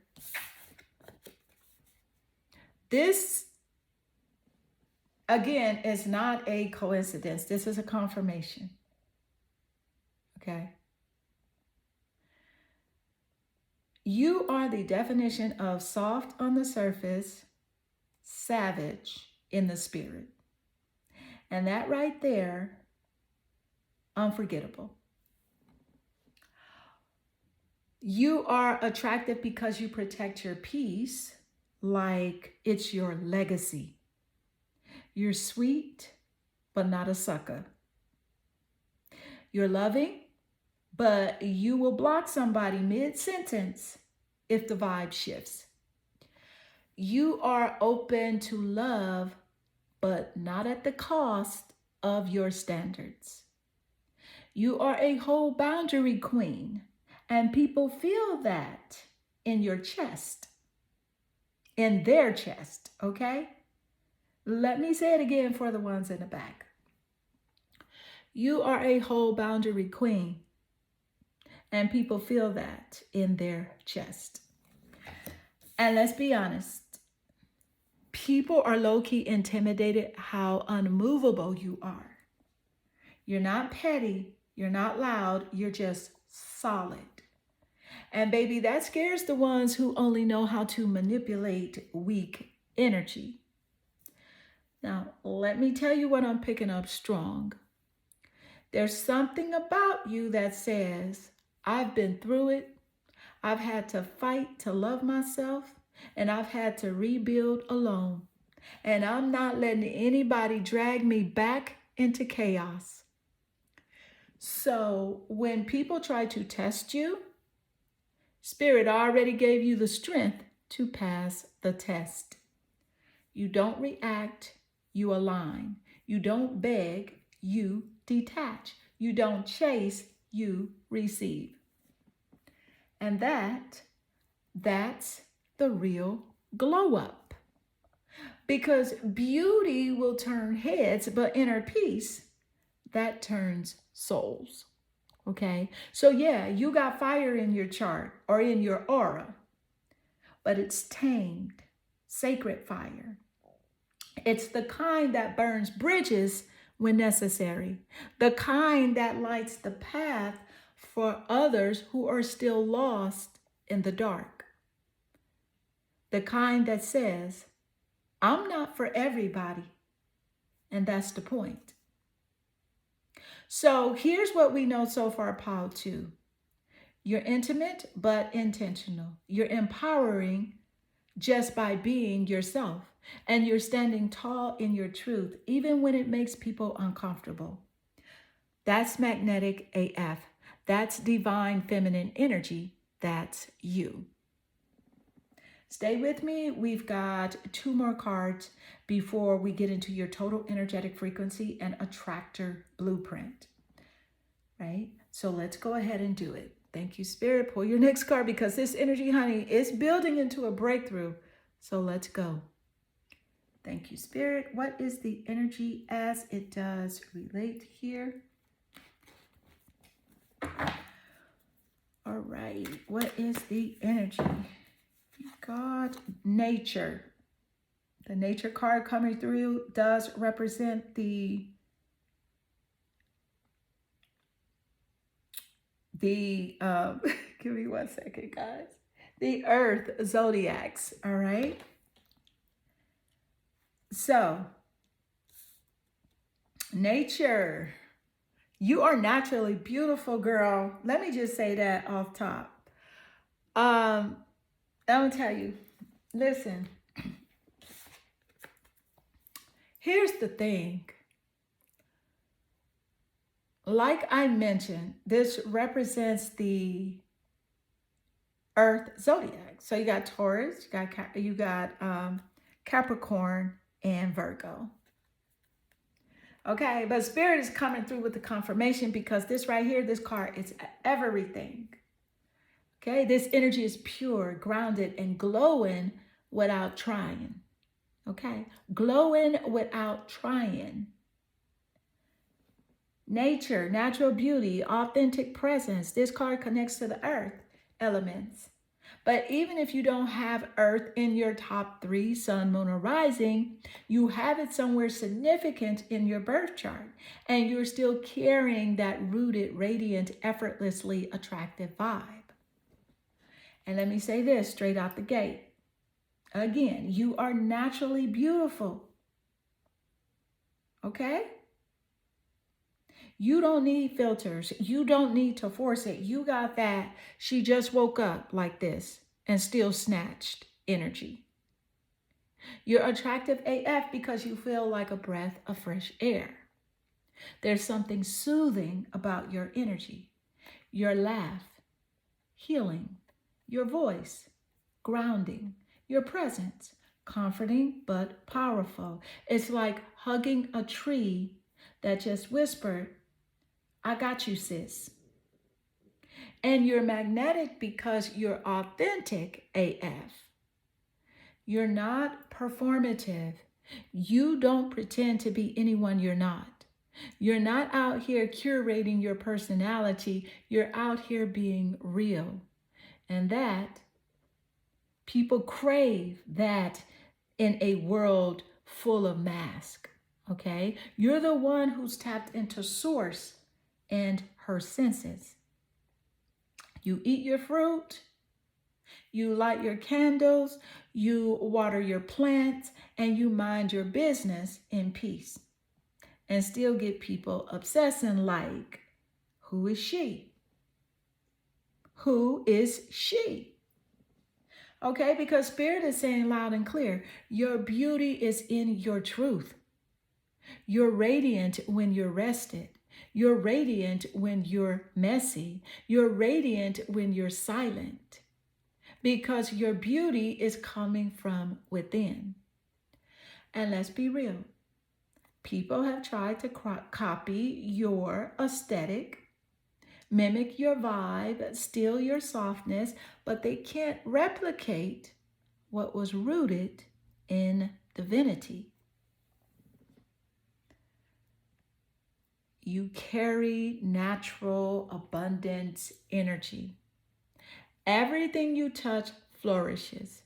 this, again, is not a coincidence. This is a confirmation, okay? You are the definition of soft on the surface, savage in the spirit. And that right there, unforgettable. You are attractive because you protect your peace like it's your legacy. You're sweet, but not a sucker. You're loving, but you will block somebody mid-sentence if the vibe shifts. You are open to love, but not at the cost of your standards. You are a whole boundary queen. And people feel that in your chest, in their chest, okay? Let me say it again for the ones in the back. You are a whole boundary queen, and people feel that in their chest. And let's be honest, people are low-key intimidated how unmovable you are. You're not petty, you're not loud, you're just solid. And baby, that scares the ones who only know how to manipulate weak energy. Now, let me tell you what I'm picking up strong. There's something about you that says, I've been through it. I've had to fight to love myself, and I've had to rebuild alone. And I'm not letting anybody drag me back into chaos. So when people try to test you, Spirit already gave you the strength to pass the test. You don't react, you align. You don't beg, you detach. You don't chase, you receive. And that's the real glow up. Because beauty will turn heads, but inner peace, that turns souls. Okay. So, yeah, you got fire in your chart or in your aura, but it's tamed, sacred fire. It's the kind that burns bridges when necessary, the kind that lights the path for others who are still lost in the dark, the kind that says, I'm not for everybody. And that's the point. So here's what we know so far, Paul 2. You're intimate but intentional. You're empowering just by being yourself. And you're standing tall in your truth, even when it makes people uncomfortable. That's magnetic AF. That's divine feminine energy. That's you. Stay with me. We've got 2 more cards before we get into your total energetic frequency and attractor blueprint. Right? So let's go ahead and do it. Thank you, Spirit. Pull your next card because this energy, honey, is building into a breakthrough. So let's go. Thank you, Spirit. What is the energy as it does relate here? All right. What is the energy? God, nature. The nature card coming through does represent the give me 1 second, guys. The earth zodiacs, all right? So, nature. You are naturally beautiful, girl. Let me just say that off top. I'm gonna tell you, listen, here's the thing. Like I mentioned, this represents the earth zodiac. So you got Taurus, you got Capricorn and Virgo. Okay, but Spirit is coming through with the confirmation because this right here, this card, is everything. Okay, this energy is pure, grounded, and glowing without trying. Okay, glowing without trying. Nature, natural beauty, authentic presence. This card connects to the earth elements. But even if you don't have earth in your top 3, sun, moon, or rising, you have it somewhere significant in your birth chart. And you're still carrying that rooted, radiant, effortlessly attractive vibe. And let me say this straight out the gate. Again, you are naturally beautiful. Okay? You don't need filters. You don't need to force it. You got that she just woke up like this and still snatched energy. You're attractive AF because you feel like a breath of fresh air. There's something soothing about your energy, your laugh, healing, your voice, grounding, your presence, comforting but powerful. It's like hugging a tree that just whispered, I got you, sis. And you're magnetic because you're authentic AF. You're not performative. You don't pretend to be anyone you're not. You're not out here curating your personality. You're out here being real. And that, people crave that in a world full of masks, okay? You're the one who's tapped into source and her senses. You eat your fruit, you light your candles, you water your plants, and you mind your business in peace. And still get people obsessing like, who is she? Who is she? Okay, because Spirit is saying loud and clear, your beauty is in your truth. You're radiant when you're rested. You're radiant when you're messy. You're radiant when you're silent. Because your beauty is coming from within. And let's be real. People have tried to copy your aesthetic, mimic your vibe, steal your softness, but they can't replicate what was rooted in divinity. You carry natural abundance energy. Everything you touch flourishes.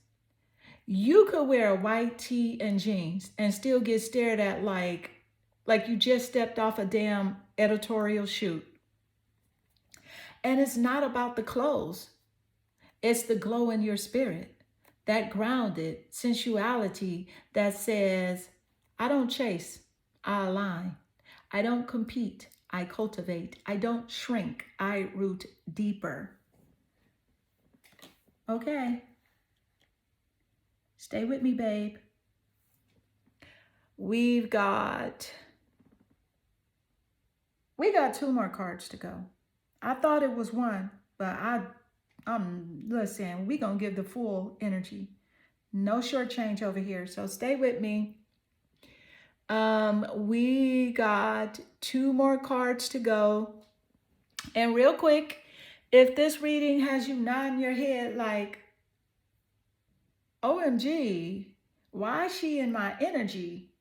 You could wear a white tee and jeans and still get stared at like you just stepped off a damn editorial shoot. And it's not about the clothes. It's the glow in your spirit, that grounded sensuality that says, I don't chase, I align. I don't compete, I cultivate. I don't shrink, I root deeper. Okay. Stay with me, babe. We got 2 more cards to go. I thought it was one, but listen, we gonna give the full energy. No shortchange over here. So stay with me. We got 2 more cards to go. And real quick, if this reading has you nodding your head like, OMG, why is she in my energy?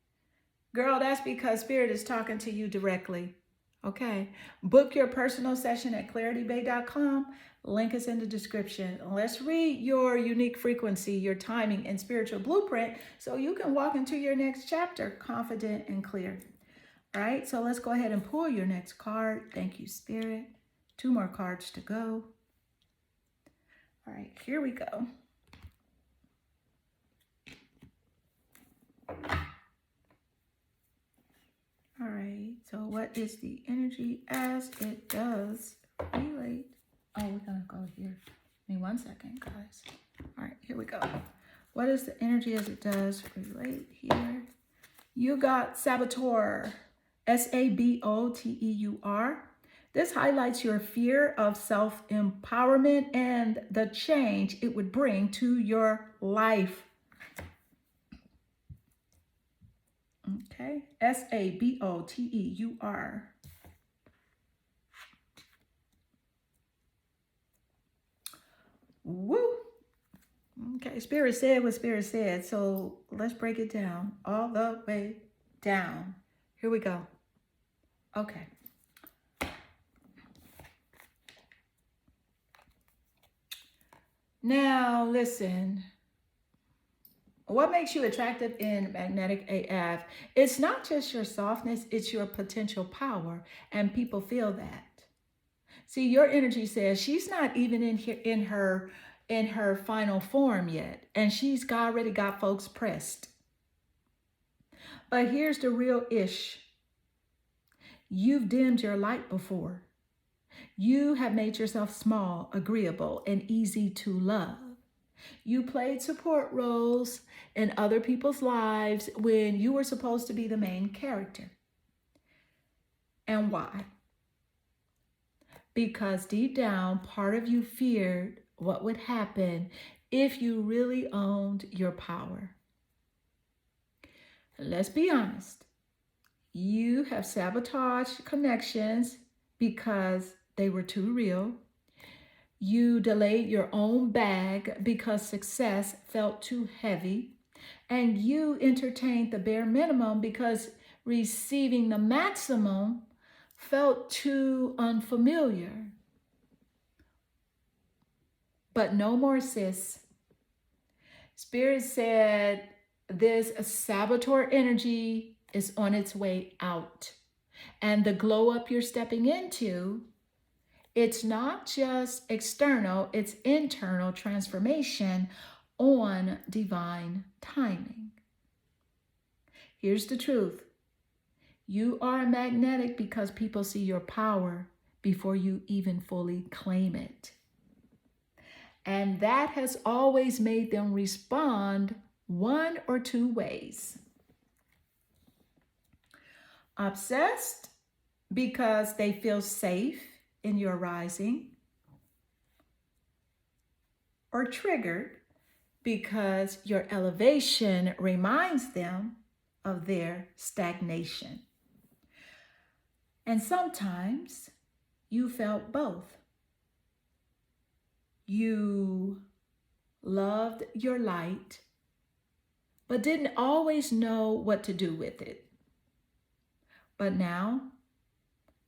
Girl, that's because Spirit is talking to you directly. Okay. Book your personal session at claritybay.com. Link is in the description. Let's read your unique frequency, your timing, and spiritual blueprint so you can walk into your next chapter confident and clear. All right. So let's go ahead and pull your next card. Thank you, Spirit. 2 more cards to go. All right. Here we go. All right, so what is the energy as it does relate? Oh, we're gonna go here. Give me 1 second, guys. All right, here we go. What is the energy as it does relate here? You got Saboteur, Saboteur. This highlights your fear of self-empowerment and the change it would bring to your life. Okay, Saboteur. Woo. Okay, Spirit said what Spirit said. So let's break it down all the way down. Here we go. Okay. Now, listen. What makes you attractive in Magnetic AF? It's not just your softness, it's your potential power, and people feel that. See, your energy says she's not even in her final form yet, and she's already got folks pressed. But here's the real ish. You've dimmed your light before. You have made yourself small, agreeable, and easy to love. You played support roles in other people's lives when you were supposed to be the main character. And why? Because deep down, part of you feared what would happen if you really owned your power. Let's be honest. You have sabotaged connections because they were too real. You delayed your own bag because success felt too heavy. And you entertained the bare minimum because receiving the maximum felt too unfamiliar. But no more, sis. Spirit said this saboteur energy is on its way out. And the glow up you're stepping into, it's not just external, it's internal transformation on divine timing. Here's the truth. You are magnetic because people see your power before you even fully claim it. And that has always made them respond 1 or 2 ways. Obsessed because they feel safe in your rising, or triggered because your elevation reminds them of their stagnation. And sometimes you felt both. You loved your light, but didn't always know what to do with it. But now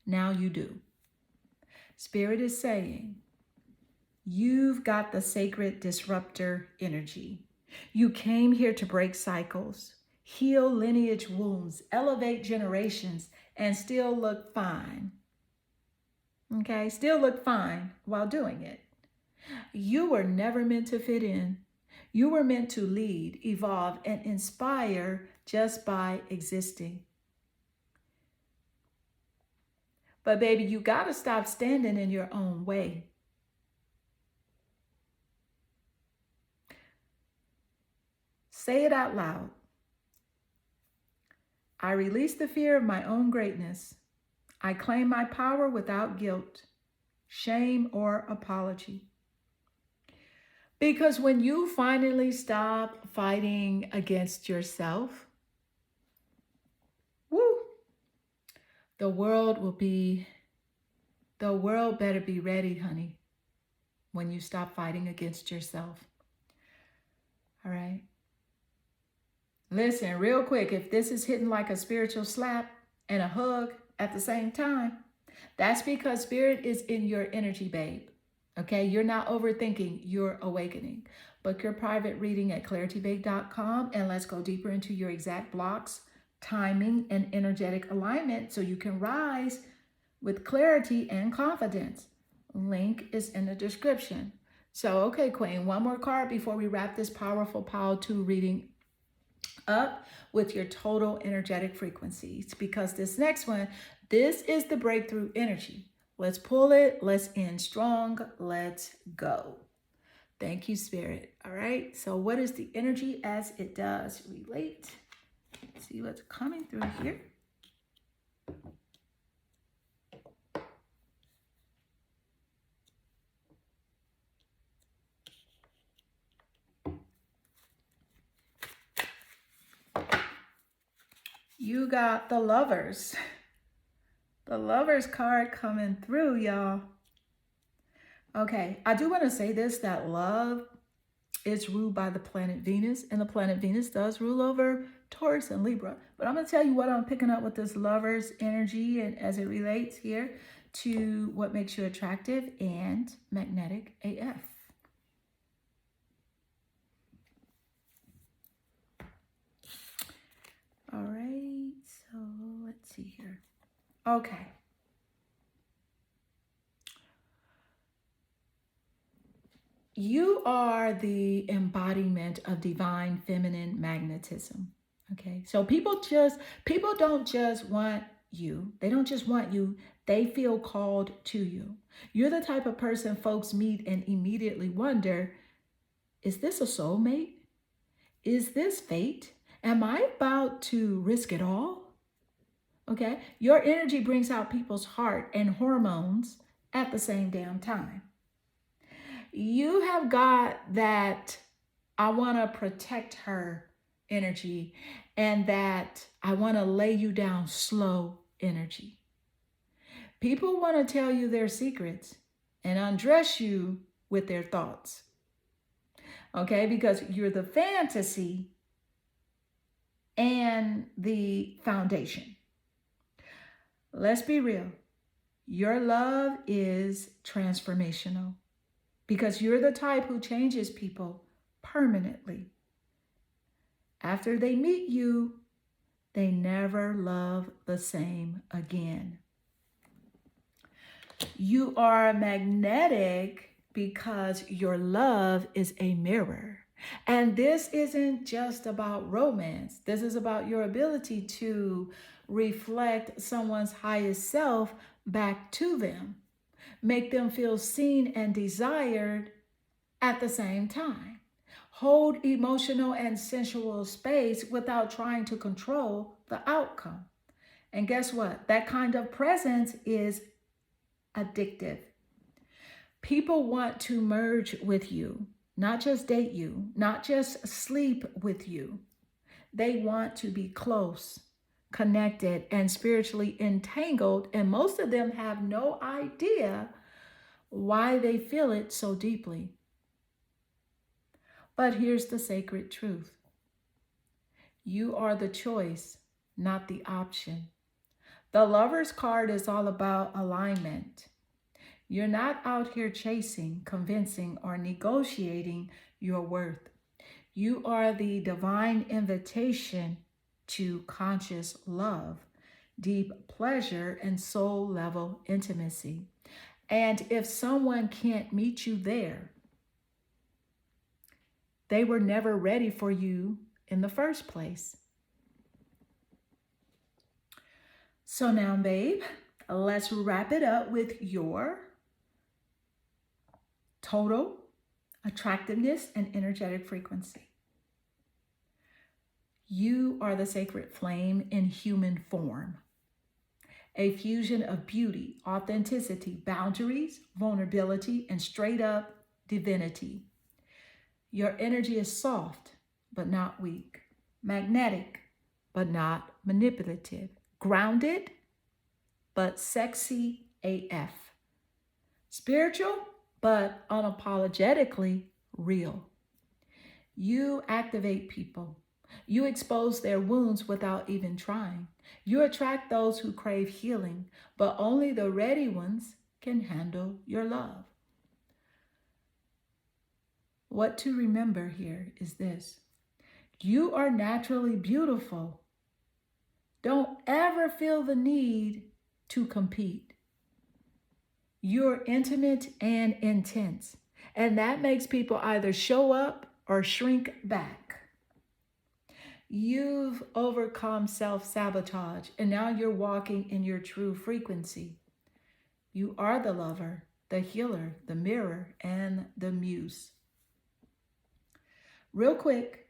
you do. Spirit is saying, you've got the sacred disruptor energy. You came here to break cycles, heal lineage wounds, elevate generations, and still look fine. Okay, still look fine while doing it. You were never meant to fit in. You were meant to lead, evolve, and inspire just by existing. But baby, you got to stop standing in your own way. Say it out loud. I release the fear of my own greatness. I claim my power without guilt, shame, or apology. Because when you finally stop fighting against yourself, woo, the world better be ready, honey, when you stop fighting against yourself. All right? Listen, real quick, if this is hitting like a spiritual slap and a hug at the same time, that's because Spirit is in your energy, babe. Okay? You're not overthinking, you're awakening. Book your private reading at claritybabe.com and let's go deeper into your exact blocks, timing, and energetic alignment so you can rise with clarity and confidence. Link is in the description. So, okay, Queen, one more card before we wrap this powerful Power 2 reading up with your total energetic frequencies, because this next one, this is the breakthrough energy. Let's pull it. Let's end strong. Let's go. Thank you, Spirit. All right. So what is the energy as it does relate? Let's see what's coming through here. You got the Lovers. The Lovers card coming through, y'all. Okay, I do want to say this, that love is ruled by the planet Venus, and the planet Venus does rule over Taurus and Libra. But I'm going to tell you what I'm picking up with this Lovers energy and as it relates here to what makes you attractive and magnetic AF. All right, so let's see here. Okay. You are the embodiment of divine feminine magnetism. Okay. So people don't just want you. They don't just want you. They feel called to you. You're the type of person folks meet and immediately wonder, is this a soulmate? Is this fate? Am I about to risk it all? Okay. Your energy brings out people's heart and hormones at the same damn time. You have got that I want to protect her energy and that I want to lay you down slow energy. People want to tell you their secrets and undress you with their thoughts. Okay, because you're the fantasy and the foundation. Let's be real. Your love is transformational because you're the type who changes people permanently. After they meet you, they never love the same again. You are magnetic because your love is a mirror. And this isn't just about romance. This is about your ability to reflect someone's highest self back to them. Make them feel seen and desired at the same time. Hold emotional and sensual space without trying to control the outcome. And guess what? That kind of presence is addictive. People want to merge with you, not just date you, not just sleep with you. They want to be close, connected, and spiritually entangled, and most of them have no idea why they feel it so deeply. But here's the sacred truth. You are the choice, not the option. The Lover's card is all about alignment. You're not out here chasing, convincing, or negotiating your worth. You are the divine invitation to conscious love, deep pleasure, and soul level intimacy. And if someone can't meet you there, they were never ready for you in the first place. So now, babe, let's wrap it up with your total attractiveness and energetic frequency. You are the sacred flame in human form, a fusion of beauty, authenticity, boundaries, vulnerability, and straight up divinity. Your energy is soft, but not weak, magnetic, but not manipulative, grounded, but sexy AF, spiritual, but unapologetically real. You activate people. You expose their wounds without even trying. You attract those who crave healing, but only the ready ones can handle your love. What to remember here is this: you are naturally beautiful. Don't ever feel the need to compete. You're intimate and intense, and that makes people either show up or shrink back. You've overcome self-sabotage, and now you're walking in your true frequency. You are the lover, the healer, the mirror, and the muse. Real quick,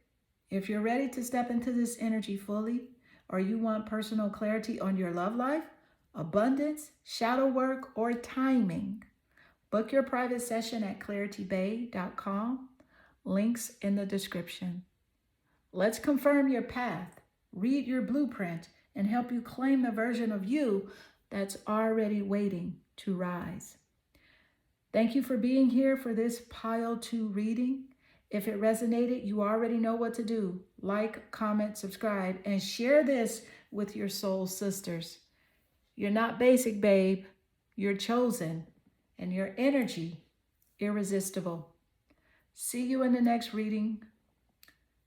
if you're ready to step into this energy fully, or you want personal clarity on your love life, abundance, shadow work, or timing, book your private session at claritybay.com. Links in the description. Let's confirm your path, read your blueprint, and help you claim the version of you that's already waiting to rise. Thank you for being here for this Pile 2 reading. If it resonated, you already know what to do. Like, comment, subscribe, and share this with your soul sisters. You're not basic, babe. You're chosen, and your energy irresistible. See you in the next reading.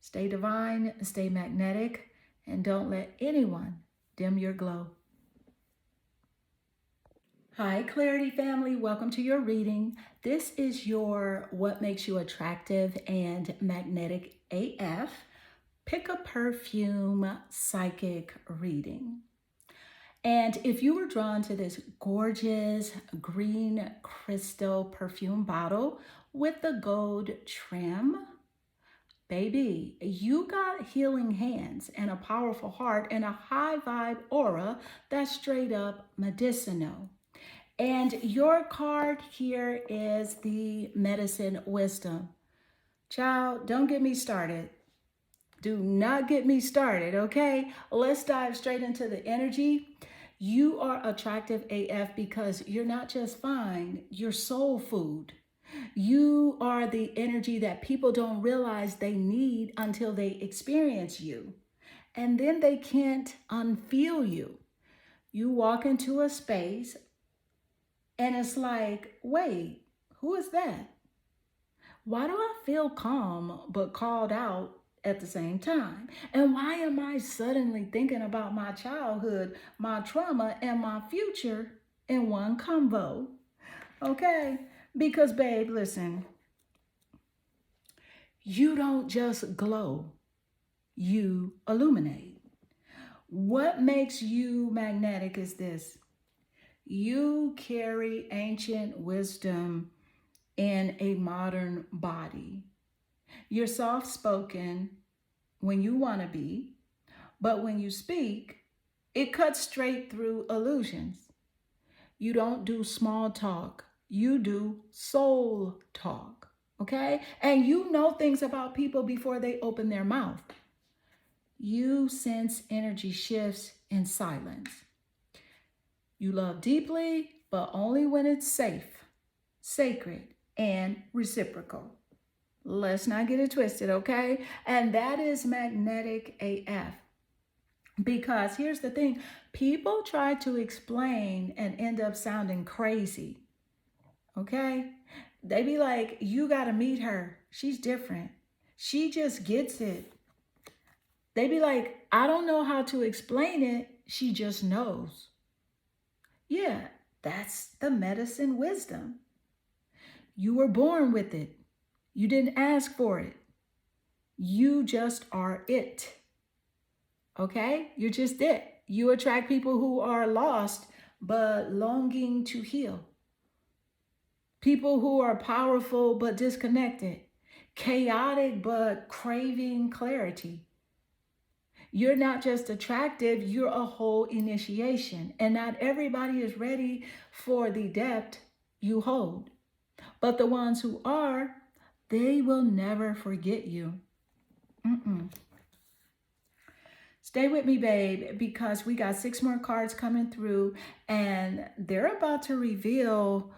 Stay divine, stay magnetic, and don't let anyone dim your glow. Hi, Clarity family. Welcome to your reading. This is your What Makes You Attractive and Magnetic AF Pick a Perfume Psychic reading. And if you were drawn to this gorgeous green crystal perfume bottle with the gold trim, baby, you got healing hands and a powerful heart and a high vibe aura that's straight up medicinal. And your card here is the Medicine Wisdom. Child, don't get me started. Do not get me started, okay? Let's dive straight into the energy. You are attractive AF because you're not just fine, you're soul food. You are the energy that people don't realize they need until they experience you. And then they can't unfeel you. You walk into a space and it's like, wait, who is that? Why do I feel calm but called out at the same time? And why am I suddenly thinking about my childhood, my trauma, and my future in one combo? Okay? Because, babe, listen, you don't just glow, you illuminate. What makes you magnetic is this: you carry ancient wisdom in a modern body. You're soft-spoken when you want to be, but when you speak, it cuts straight through illusions. You don't do small talk, you do soul talk, okay? And you know things about people before they open their mouth. You sense energy shifts in silence. You love deeply, but only when it's safe, sacred, and reciprocal. Let's not get it twisted, okay? And that is magnetic AF. Because here's the thing, people try to explain and end up sounding crazy, okay? They be like, you got to meet her. She's different. She just gets it. They be like, I don't know how to explain it. She just knows. Yeah, that's the medicine wisdom. You were born with it. You didn't ask for it. You just are it. Okay? You're just it. You attract people who are lost but longing to heal. People who are powerful but disconnected. Chaotic but craving clarity. You're not just attractive, you're a whole initiation. And not everybody is ready for the depth you hold. But the ones who are, they will never forget you. Stay with me, babe, because we got 6 more cards coming through and they're about to reveal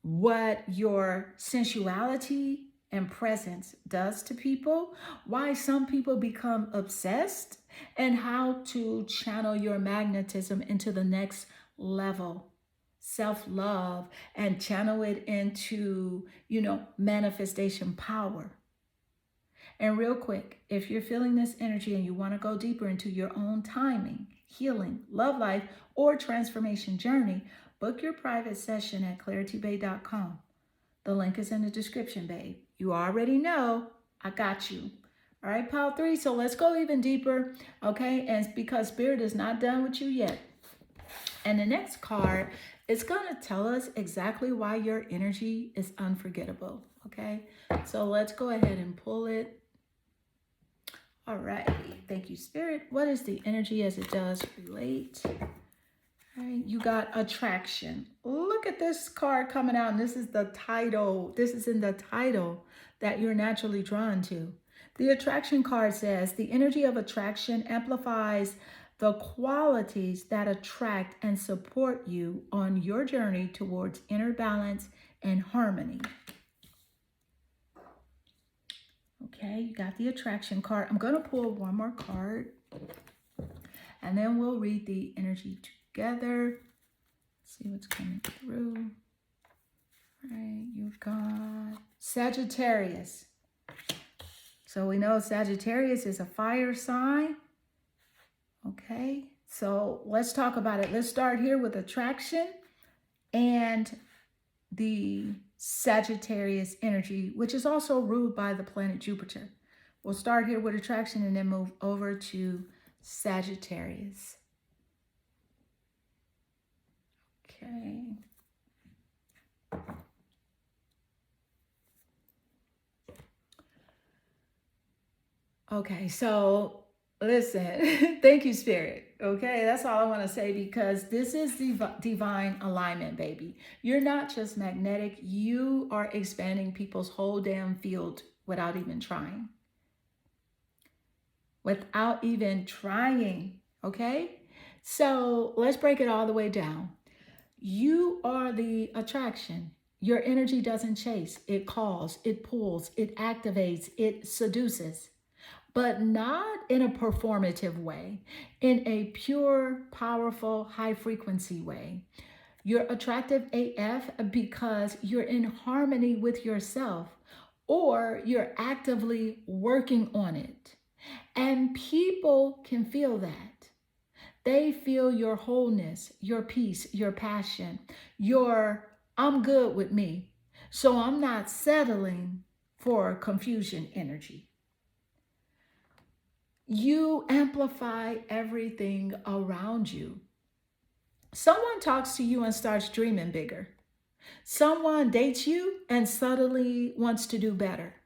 what your sensuality and presence does to people, why some people become obsessed, and how to channel your magnetism into the next level. Self-love, and channel it into, manifestation power. And real quick, if you're feeling this energy and you want to go deeper into your own timing, healing, love life, or transformation journey, book your private session at claritybay.com. The link is in the description, babe. You already know I got you. All right, pile 3. So let's go even deeper, okay? And because Spirit is not done with you yet. And the next card is going to tell us exactly why your energy is unforgettable, okay? So let's go ahead and pull it. All right. Thank you, Spirit. What is the energy as it does relate? All right. You got attraction. Look at this card coming out. And this is the title. This is in the title that you're naturally drawn to. The attraction card says the energy of attraction amplifies the qualities that attract and support you on your journey towards inner balance and harmony. Okay, you got the attraction card. I'm going to pull one more card and then we'll read the energy together. See what's coming through. All right, you've got Sagittarius. So we know Sagittarius is a fire sign. Okay, so let's talk about it. Let's start here with attraction and the Sagittarius energy, which is also ruled by the planet Jupiter. We'll start here with attraction and then move over to Sagittarius. Okay. Okay, so listen, thank you, Spirit. Okay, that's all I want to say because this is divine alignment, baby. You're not just magnetic, you are expanding people's whole damn field without even trying. Without even trying, okay? So let's break it all the way down. You are the attraction. Your energy doesn't chase, it calls, it pulls, it activates, it seduces. But not in a performative way, in a pure, powerful, high frequency way. You're attractive AF because you're in harmony with yourself or you're actively working on it. And people can feel that. They feel your wholeness, your peace, your passion, your I'm good with me. So I'm not settling for confusion energy. You amplify everything around you. Someone talks to you and starts dreaming bigger. Someone dates you and suddenly wants to do better.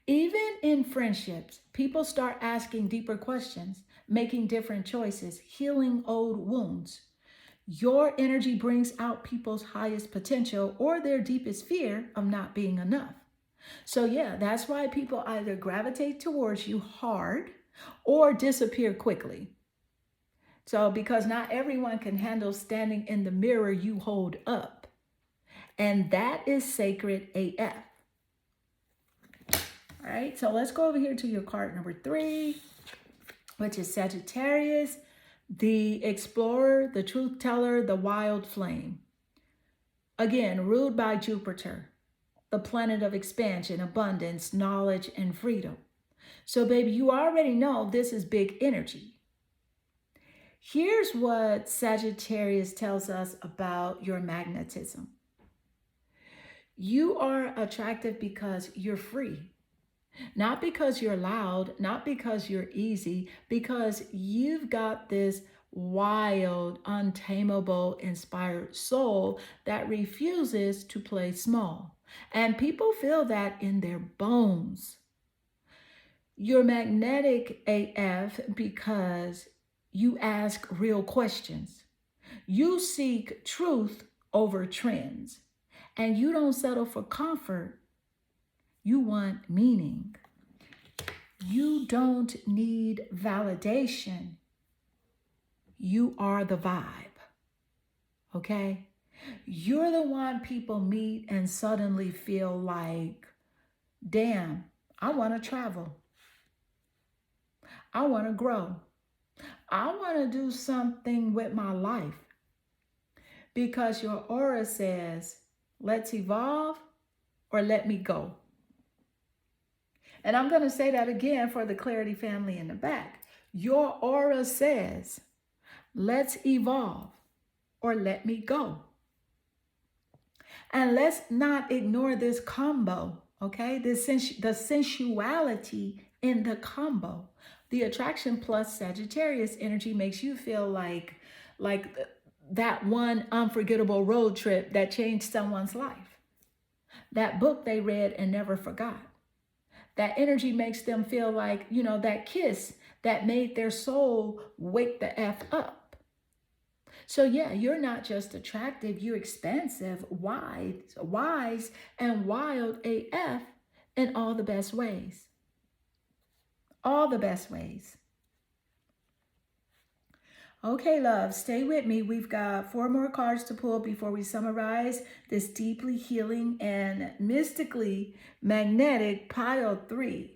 Even in friendships, people start asking deeper questions, making different choices, healing old wounds. Your energy brings out people's highest potential or their deepest fear of not being enough. So yeah, that's why people either gravitate towards you hard or disappear quickly. So because not everyone can handle standing in the mirror you hold up. And that is sacred AF. All right, so let's go over here to your card number 3, which is Sagittarius, the explorer, the truth teller, the wild flame. Again, ruled by Jupiter, the planet of expansion, abundance, knowledge, and freedom. So, baby, you already know this is big energy. Here's what Sagittarius tells us about your magnetism. You are attractive because you're free. Not because you're loud, not because you're easy, because you've got this wild, untamable, inspired soul that refuses to play small. And people feel that in their bones. You're magnetic AF because you ask real questions. You seek truth over trends. And you don't settle for comfort. You want meaning. You don't need validation. You are the vibe. Okay? You're the one people meet and suddenly feel like, damn, I want to travel. I want to grow. I want to do something with my life. Because your aura says, let's evolve or let me go. And I'm going to say that again for the Clarity family in the back. Your aura says, let's evolve or let me go. And let's not ignore this combo, okay? The sensuality in the combo. The attraction plus Sagittarius energy makes you feel like that one unforgettable road trip that changed someone's life. That book they read and never forgot. That energy makes them feel like, that kiss that made their soul wake the F up. So yeah, you're not just attractive, you're expansive, wise, and wild AF in all the best ways. All the best ways. Okay, love, stay with me. We've got 4 more cards to pull before we summarize this deeply healing and mystically magnetic pile 3.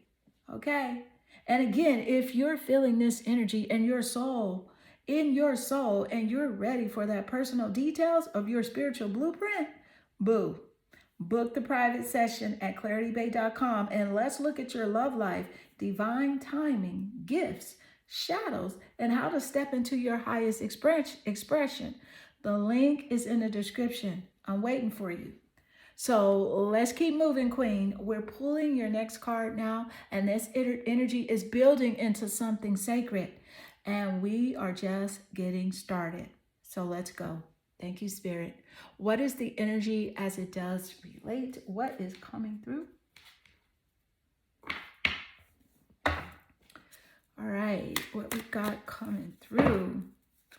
Okay? And again, if you're feeling this energy in your soul, and you're ready for that personal details of your spiritual blueprint, boo. Book the private session at claritybay.com and let's look at your love life, divine timing, gifts, shadows, and how to step into your highest expression. The link is in the description. I'm waiting for you. So let's keep moving, Queen. We're pulling your next card now, and this energy is building into something sacred, and we are just getting started. So let's go. Thank you, Spirit. What is the energy as it does relate? What is coming through? All right, what we got coming through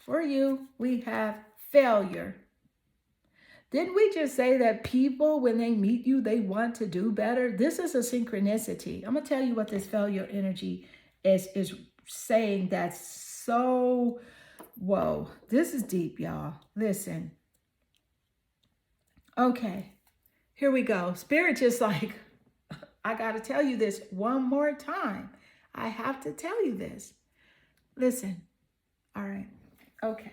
for you, we have failure. Didn't we just say that people, when they meet you, they want to do better? This is a synchronicity. I'm going to tell you what this failure energy is saying that's so, whoa, this is deep, y'all. Listen. Okay, here we go. Spirit just like, I got to tell you this one more time. I have to tell you this. Listen. All right. Okay.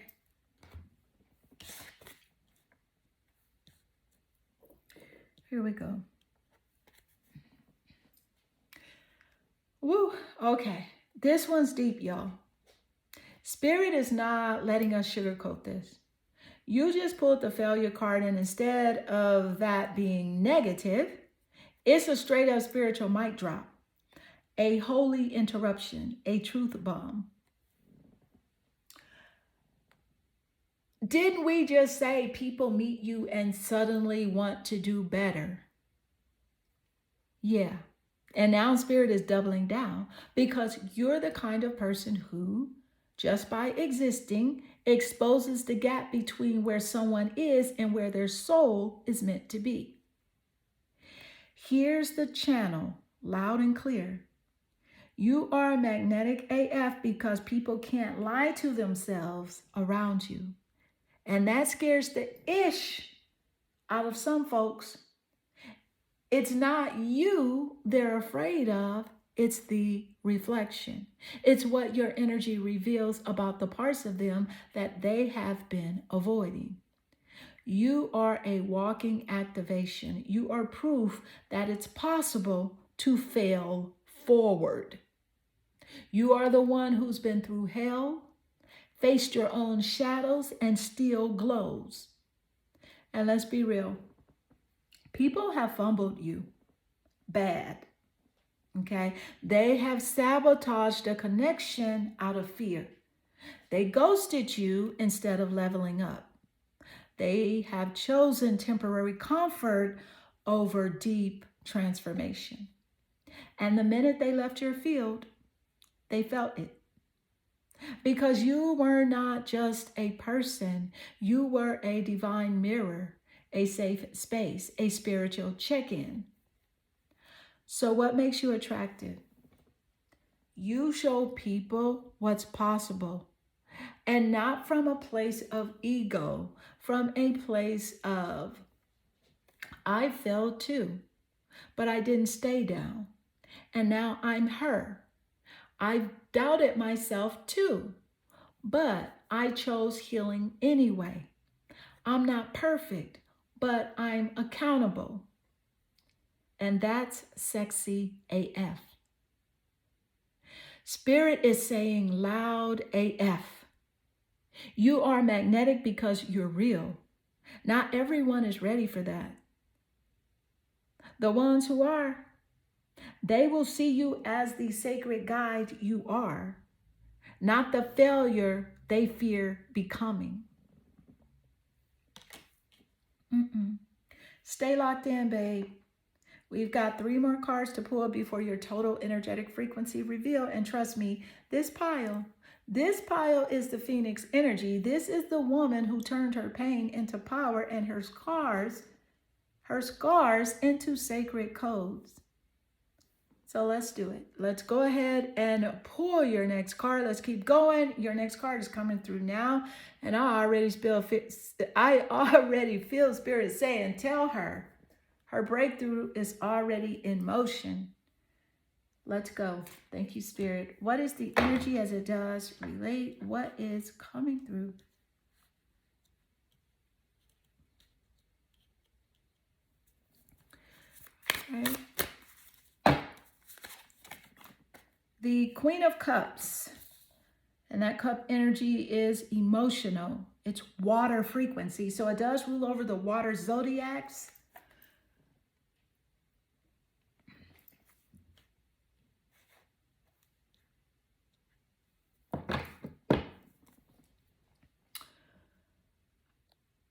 Here we go. Woo. Okay. This one's deep, y'all. Spirit is not letting us sugarcoat this. You just pulled the failure card, and instead of that being negative, it's a straight up spiritual mic drop. A holy interruption, a truth bomb. Didn't we just say people meet you and suddenly want to do better? Yeah. And now Spirit is doubling down because you're the kind of person who, just by existing, exposes the gap between where someone is and where their soul is meant to be. Here's the channel, loud and clear. You are magnetic AF because people can't lie to themselves around you. And that scares the ish out of some folks. It's not you they're afraid of, it's the reflection. It's what your energy reveals about the parts of them that they have been avoiding. You are a walking activation. You are proof that it's possible to fail forward. You are the one who's been through hell, faced your own shadows, and still glows. And let's be real, people have fumbled you bad. Okay? They have sabotaged a connection out of fear. They ghosted you instead of leveling up. They have chosen temporary comfort over deep transformation. And the minute they left your field, they felt it. Because you were not just a person, you were a divine mirror, a safe space, a spiritual check-in. So what makes you attractive? You show people what's possible, and not from a place of ego, from a place of, I failed too, but I didn't stay down. And now I'm her. I've doubted myself too, but I chose healing anyway. I'm not perfect, but I'm accountable. And that's sexy AF. Spirit is saying loud AF. You are magnetic because you're real. Not everyone is ready for that. The ones who are, they will see you as the sacred guide you are, not the failure they fear becoming. Stay locked in, babe. We've got 3 more cards to pull before your total energetic frequency reveal. And trust me, this pile is the Phoenix energy. This is the woman who turned her pain into power and her scars into sacred codes. So let's do it. Let's go ahead and pull your next card. Let's keep going. Your next card is coming through now. And I already feel Spirit saying, tell her. Her breakthrough is already in motion. Let's go. Thank you, Spirit. What is the energy as it does relate? What is coming through? Okay. The Queen of Cups. And that cup energy is emotional. It's water frequency. So it does rule over the water zodiacs.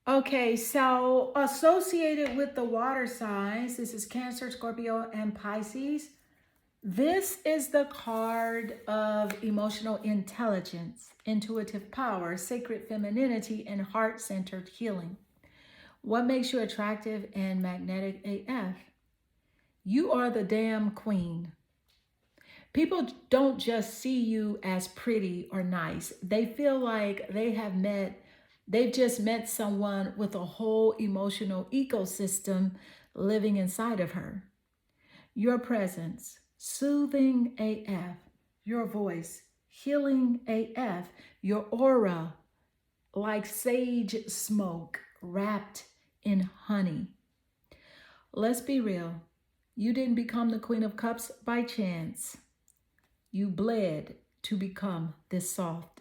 Okay, so associated with the water signs, this is Cancer, Scorpio, and Pisces. This is the card of emotional intelligence, intuitive power, sacred femininity, and heart-centered healing. What makes you attractive and magnetic AF? You are the damn queen. People don't just see you as pretty or nice. They feel like they've just met someone with a whole emotional ecosystem living inside of her. Your presence, soothing AF. Your voice, healing AF. Your aura, like sage smoke wrapped in honey. Let's be real. You didn't become the Queen of Cups by chance. You bled to become this soft.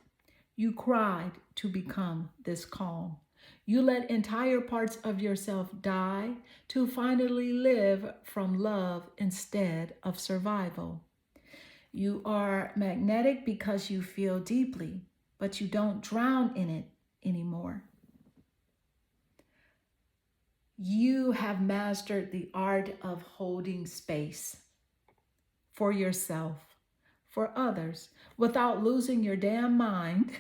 You cried to become this calm. You let entire parts of yourself die to finally live from love instead of survival. You are magnetic because you feel deeply, but you don't drown in it anymore. You have mastered the art of holding space for yourself, for others, without losing your damn mind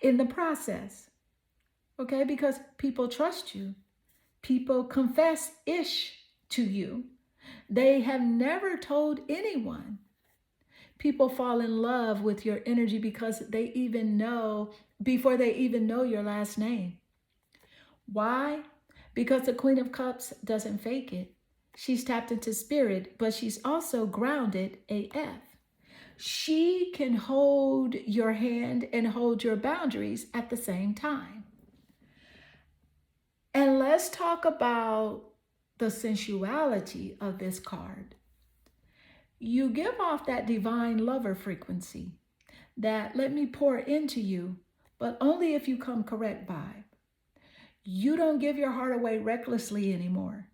in the process. Okay, because people trust you. People confess-ish to you. They have never told anyone. People fall in love with your energy because before they even know your last name. Why? Because the Queen of Cups doesn't fake it. She's tapped into spirit, but she's also grounded AF. She can hold your hand and hold your boundaries at the same time. And let's talk about the sensuality of this card. You give off that divine lover frequency, that let me pour into you, but only if you come correct vibe. You don't give your heart away recklessly anymore.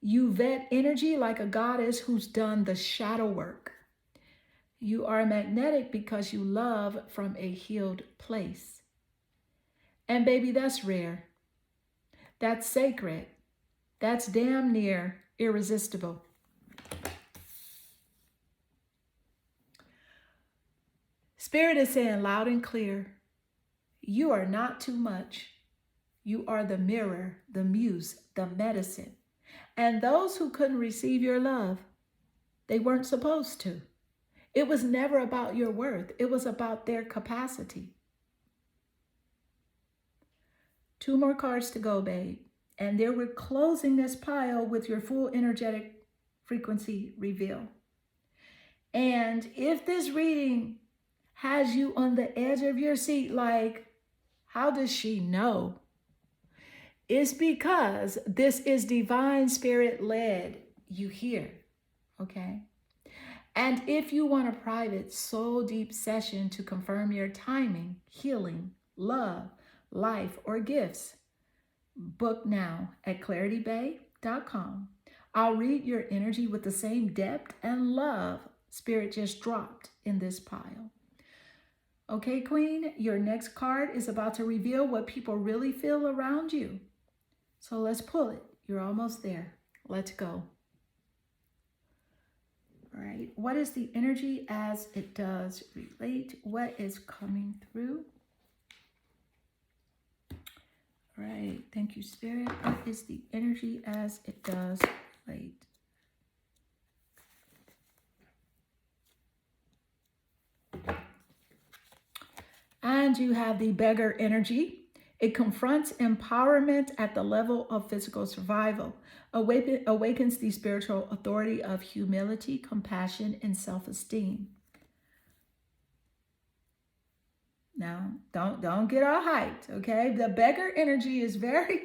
You vet energy like a goddess who's done the shadow work. You are magnetic because you love from a healed place. And baby, that's rare. That's sacred. That's damn near irresistible. Spirit is saying loud and clear, you are not too much. You are the mirror, the muse, the medicine. And those who couldn't receive your love, they weren't supposed to. It was never about your worth. It was about their capacity. 2 more cards to go, babe. And there we're closing this pile with your full energetic frequency reveal. And if this reading has you on the edge of your seat, like, how does she know? It's because this is divine spirit led, you hear, okay? And if you want a private soul deep session to confirm your timing, healing, love, life, or gifts, book now at claritybay.com. I'll read your energy with the same depth and love spirit just dropped in this pile. Okay, Queen, your next card is about to reveal what people really feel around you. So let's pull it. You're almost there. Let's go. All right. What is the energy as it does relate? What is coming through? All right. Thank you, Spirit. What is the energy as it does relate? And you have the beggar energy. It confronts empowerment at the level of physical survival, awakens the spiritual authority of humility, compassion, and self-esteem. Now, don't get all hyped, okay? The beggar energy is very,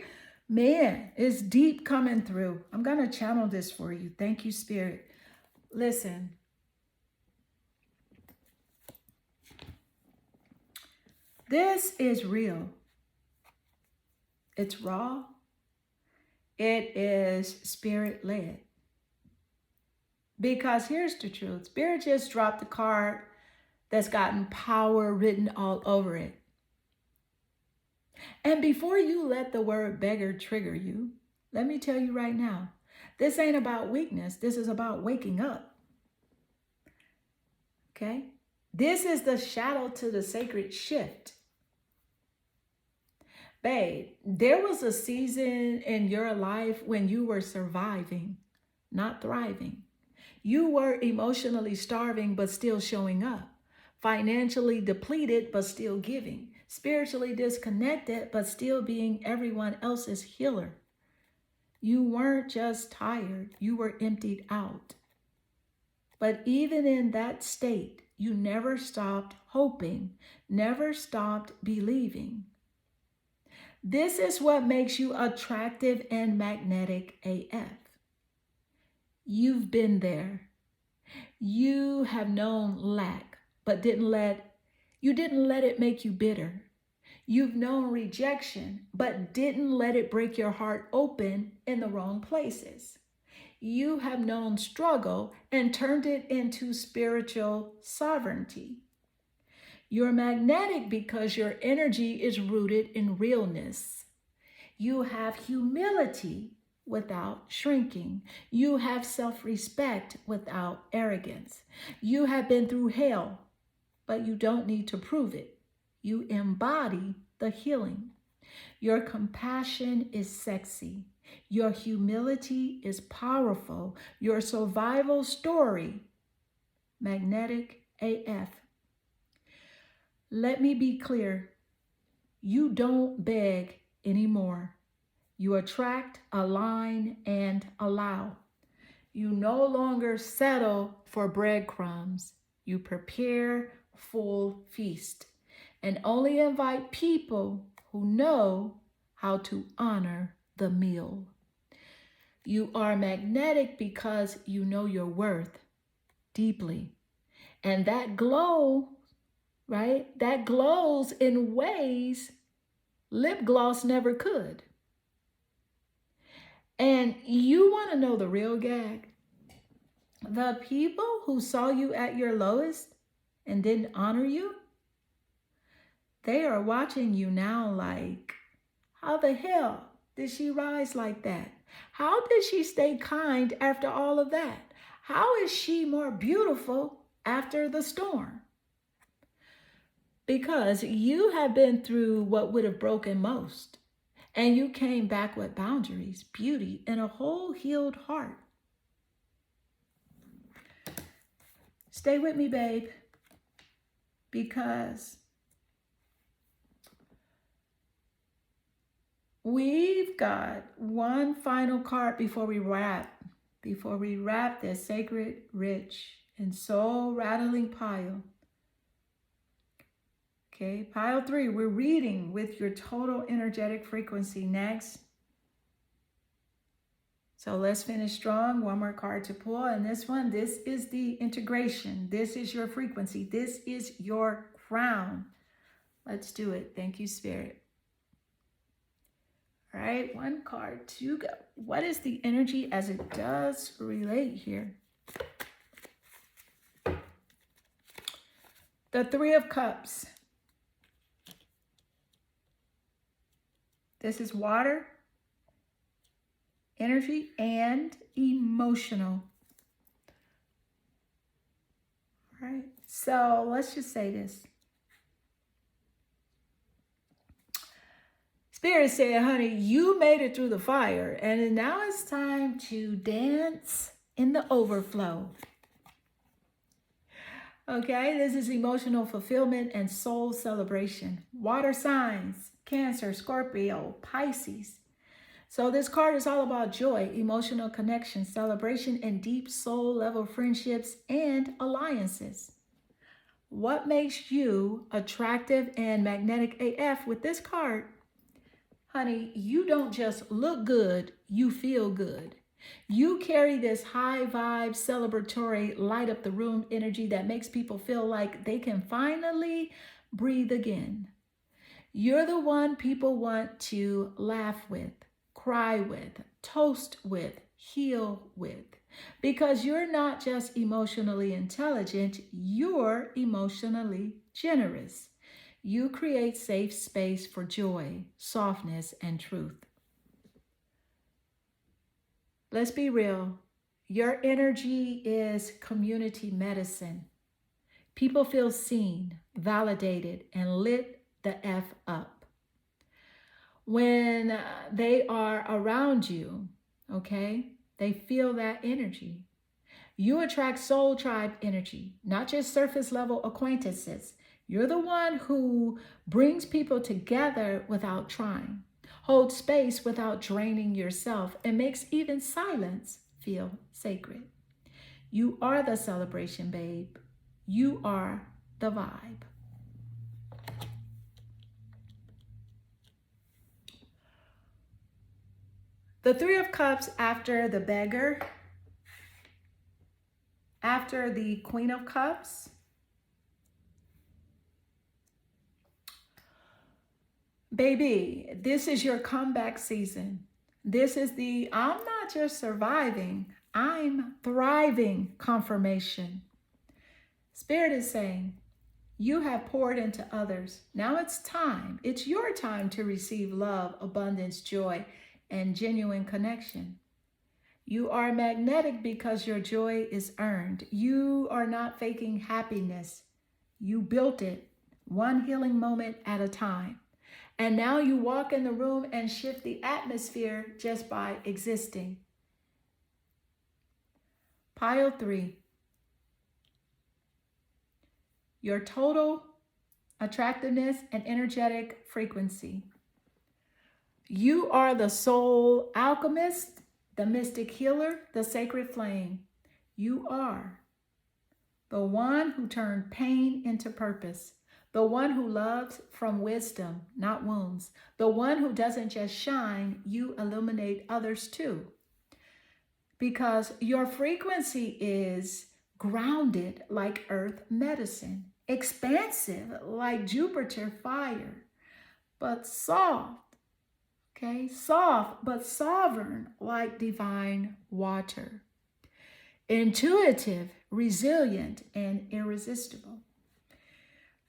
man, it's deep coming through. I'm going to channel this for you. Thank you, Spirit. Listen. This is real. It's raw. It is spirit-led. Because here's the truth. Spirit just dropped the card that's gotten power written all over it. And before you let the word beggar trigger you, let me tell you right now, this ain't about weakness. This is about waking up. Okay? This is the shadow to the sacred shift. Babe, there was a season in your life when you were surviving, not thriving. You were emotionally starving, but still showing up. Financially depleted, but still giving. Spiritually disconnected, but still being everyone else's healer. You weren't just tired, you were emptied out. But even in that state, you never stopped hoping, never stopped believing. This is what makes you attractive and magnetic AF. You've been there. You have known lack, but you didn't let it make you bitter. You've known rejection, but didn't let it break your heart open in the wrong places. You have known struggle and turned it into spiritual sovereignty. You're magnetic because your energy is rooted in realness. You have humility without shrinking. You have self-respect without arrogance. You have been through hell, but you don't need to prove it. You embody the healing. Your compassion is sexy. Your humility is powerful. Your survival story, magnetic AF. Let me be clear. You don't beg anymore. You attract, align, and allow. You no longer settle for breadcrumbs. You prepare full feast and only invite people who know how to honor the meal. You are magnetic because you know your worth deeply. And that glow, right? That glows in ways lip gloss never could. And you want to know the real gag? The people who saw you at your lowest and didn't honor you, they are watching you now like, how the hell did she rise like that? How did she stay kind after all of that? How is she more beautiful after the storm? Because you have been through what would have broken most, and you came back with boundaries, beauty, and a whole healed heart. Stay with me, babe, because we've got one final card before we wrap. Before we wrap this sacred, rich, and soul rattling pile. Okay, pile 3, we're reading with your total energetic frequency next. So let's finish strong. One more card to pull. And this one, this is the integration. This is your frequency. This is your crown. Let's do it. Thank you, Spirit. All right, one card to go. What is the energy as it does relate here? The 3 of Cups. This is water, energy, and emotional. All right, so let's just say this. Spirit said, honey, you made it through the fire, and now it's time to dance in the overflow. Okay, this is emotional fulfillment and soul celebration. Water signs, Cancer, Scorpio, Pisces. So this card is all about joy, emotional connection, celebration, and deep soul level friendships and alliances. What makes you attractive and magnetic AF with this card? Honey, you don't just look good, you feel good. You carry this high vibe, celebratory, light up the room energy that makes people feel like they can finally breathe again. You're the one people want to laugh with, cry with, toast with, heal with. Because you're not just emotionally intelligent, you're emotionally generous. You create safe space for joy, softness, and truth. Let's be real. Your energy is community medicine. People feel seen, validated, and lit the F up when they are around you, okay? They feel that energy. You attract soul tribe energy, not just surface level acquaintances. You're the one who brings people together without trying, holds space without draining yourself, and makes even silence feel sacred. You are the celebration, babe. You are the vibe. The 3 of Cups after the Beggar, after the Queen of Cups. Baby, this is your comeback season. This is the I'm not just surviving, I'm thriving confirmation. Spirit is saying, you have poured into others. Now it's time. It's your time to receive love, abundance, joy, and genuine connection. You are magnetic because your joy is earned. You are not faking happiness. You built it one healing moment at a time. And now you walk in the room and shift the atmosphere just by existing. Pile 3. Your total attractiveness and energetic frequency. You are the soul alchemist, the mystic healer, the sacred flame. You are the one who turned pain into purpose, the one who loves from wisdom, not wounds, the one who doesn't just shine, you illuminate others too. Because your frequency is grounded like earth medicine, expansive like Jupiter fire, but soft, okay? Soft, but sovereign like divine water. Intuitive, resilient, and irresistible.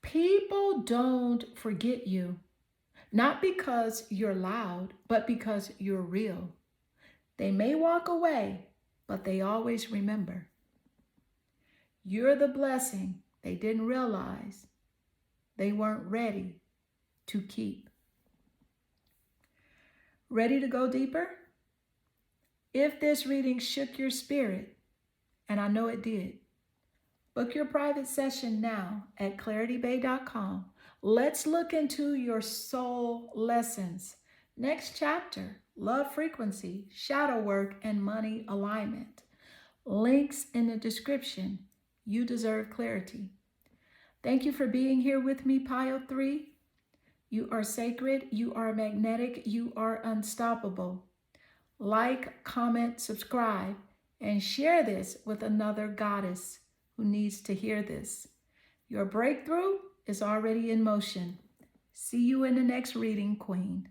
People don't forget you, not because you're loud, but because you're real. They may walk away, but they always remember. You're the blessing they didn't realize they weren't ready to keep. Ready to go deeper? If this reading shook your spirit, and I know it did, book your private session now at claritybay.com. Let's look into your soul lessons. Next chapter, love frequency, shadow work, and money alignment. Links in the description. You deserve clarity. Thank you for being here with me, Pile 3. You are sacred, you are magnetic, you are unstoppable. Like, comment, subscribe, and share this with another goddess who needs to hear this. Your breakthrough is already in motion. See you in the next reading, Queen.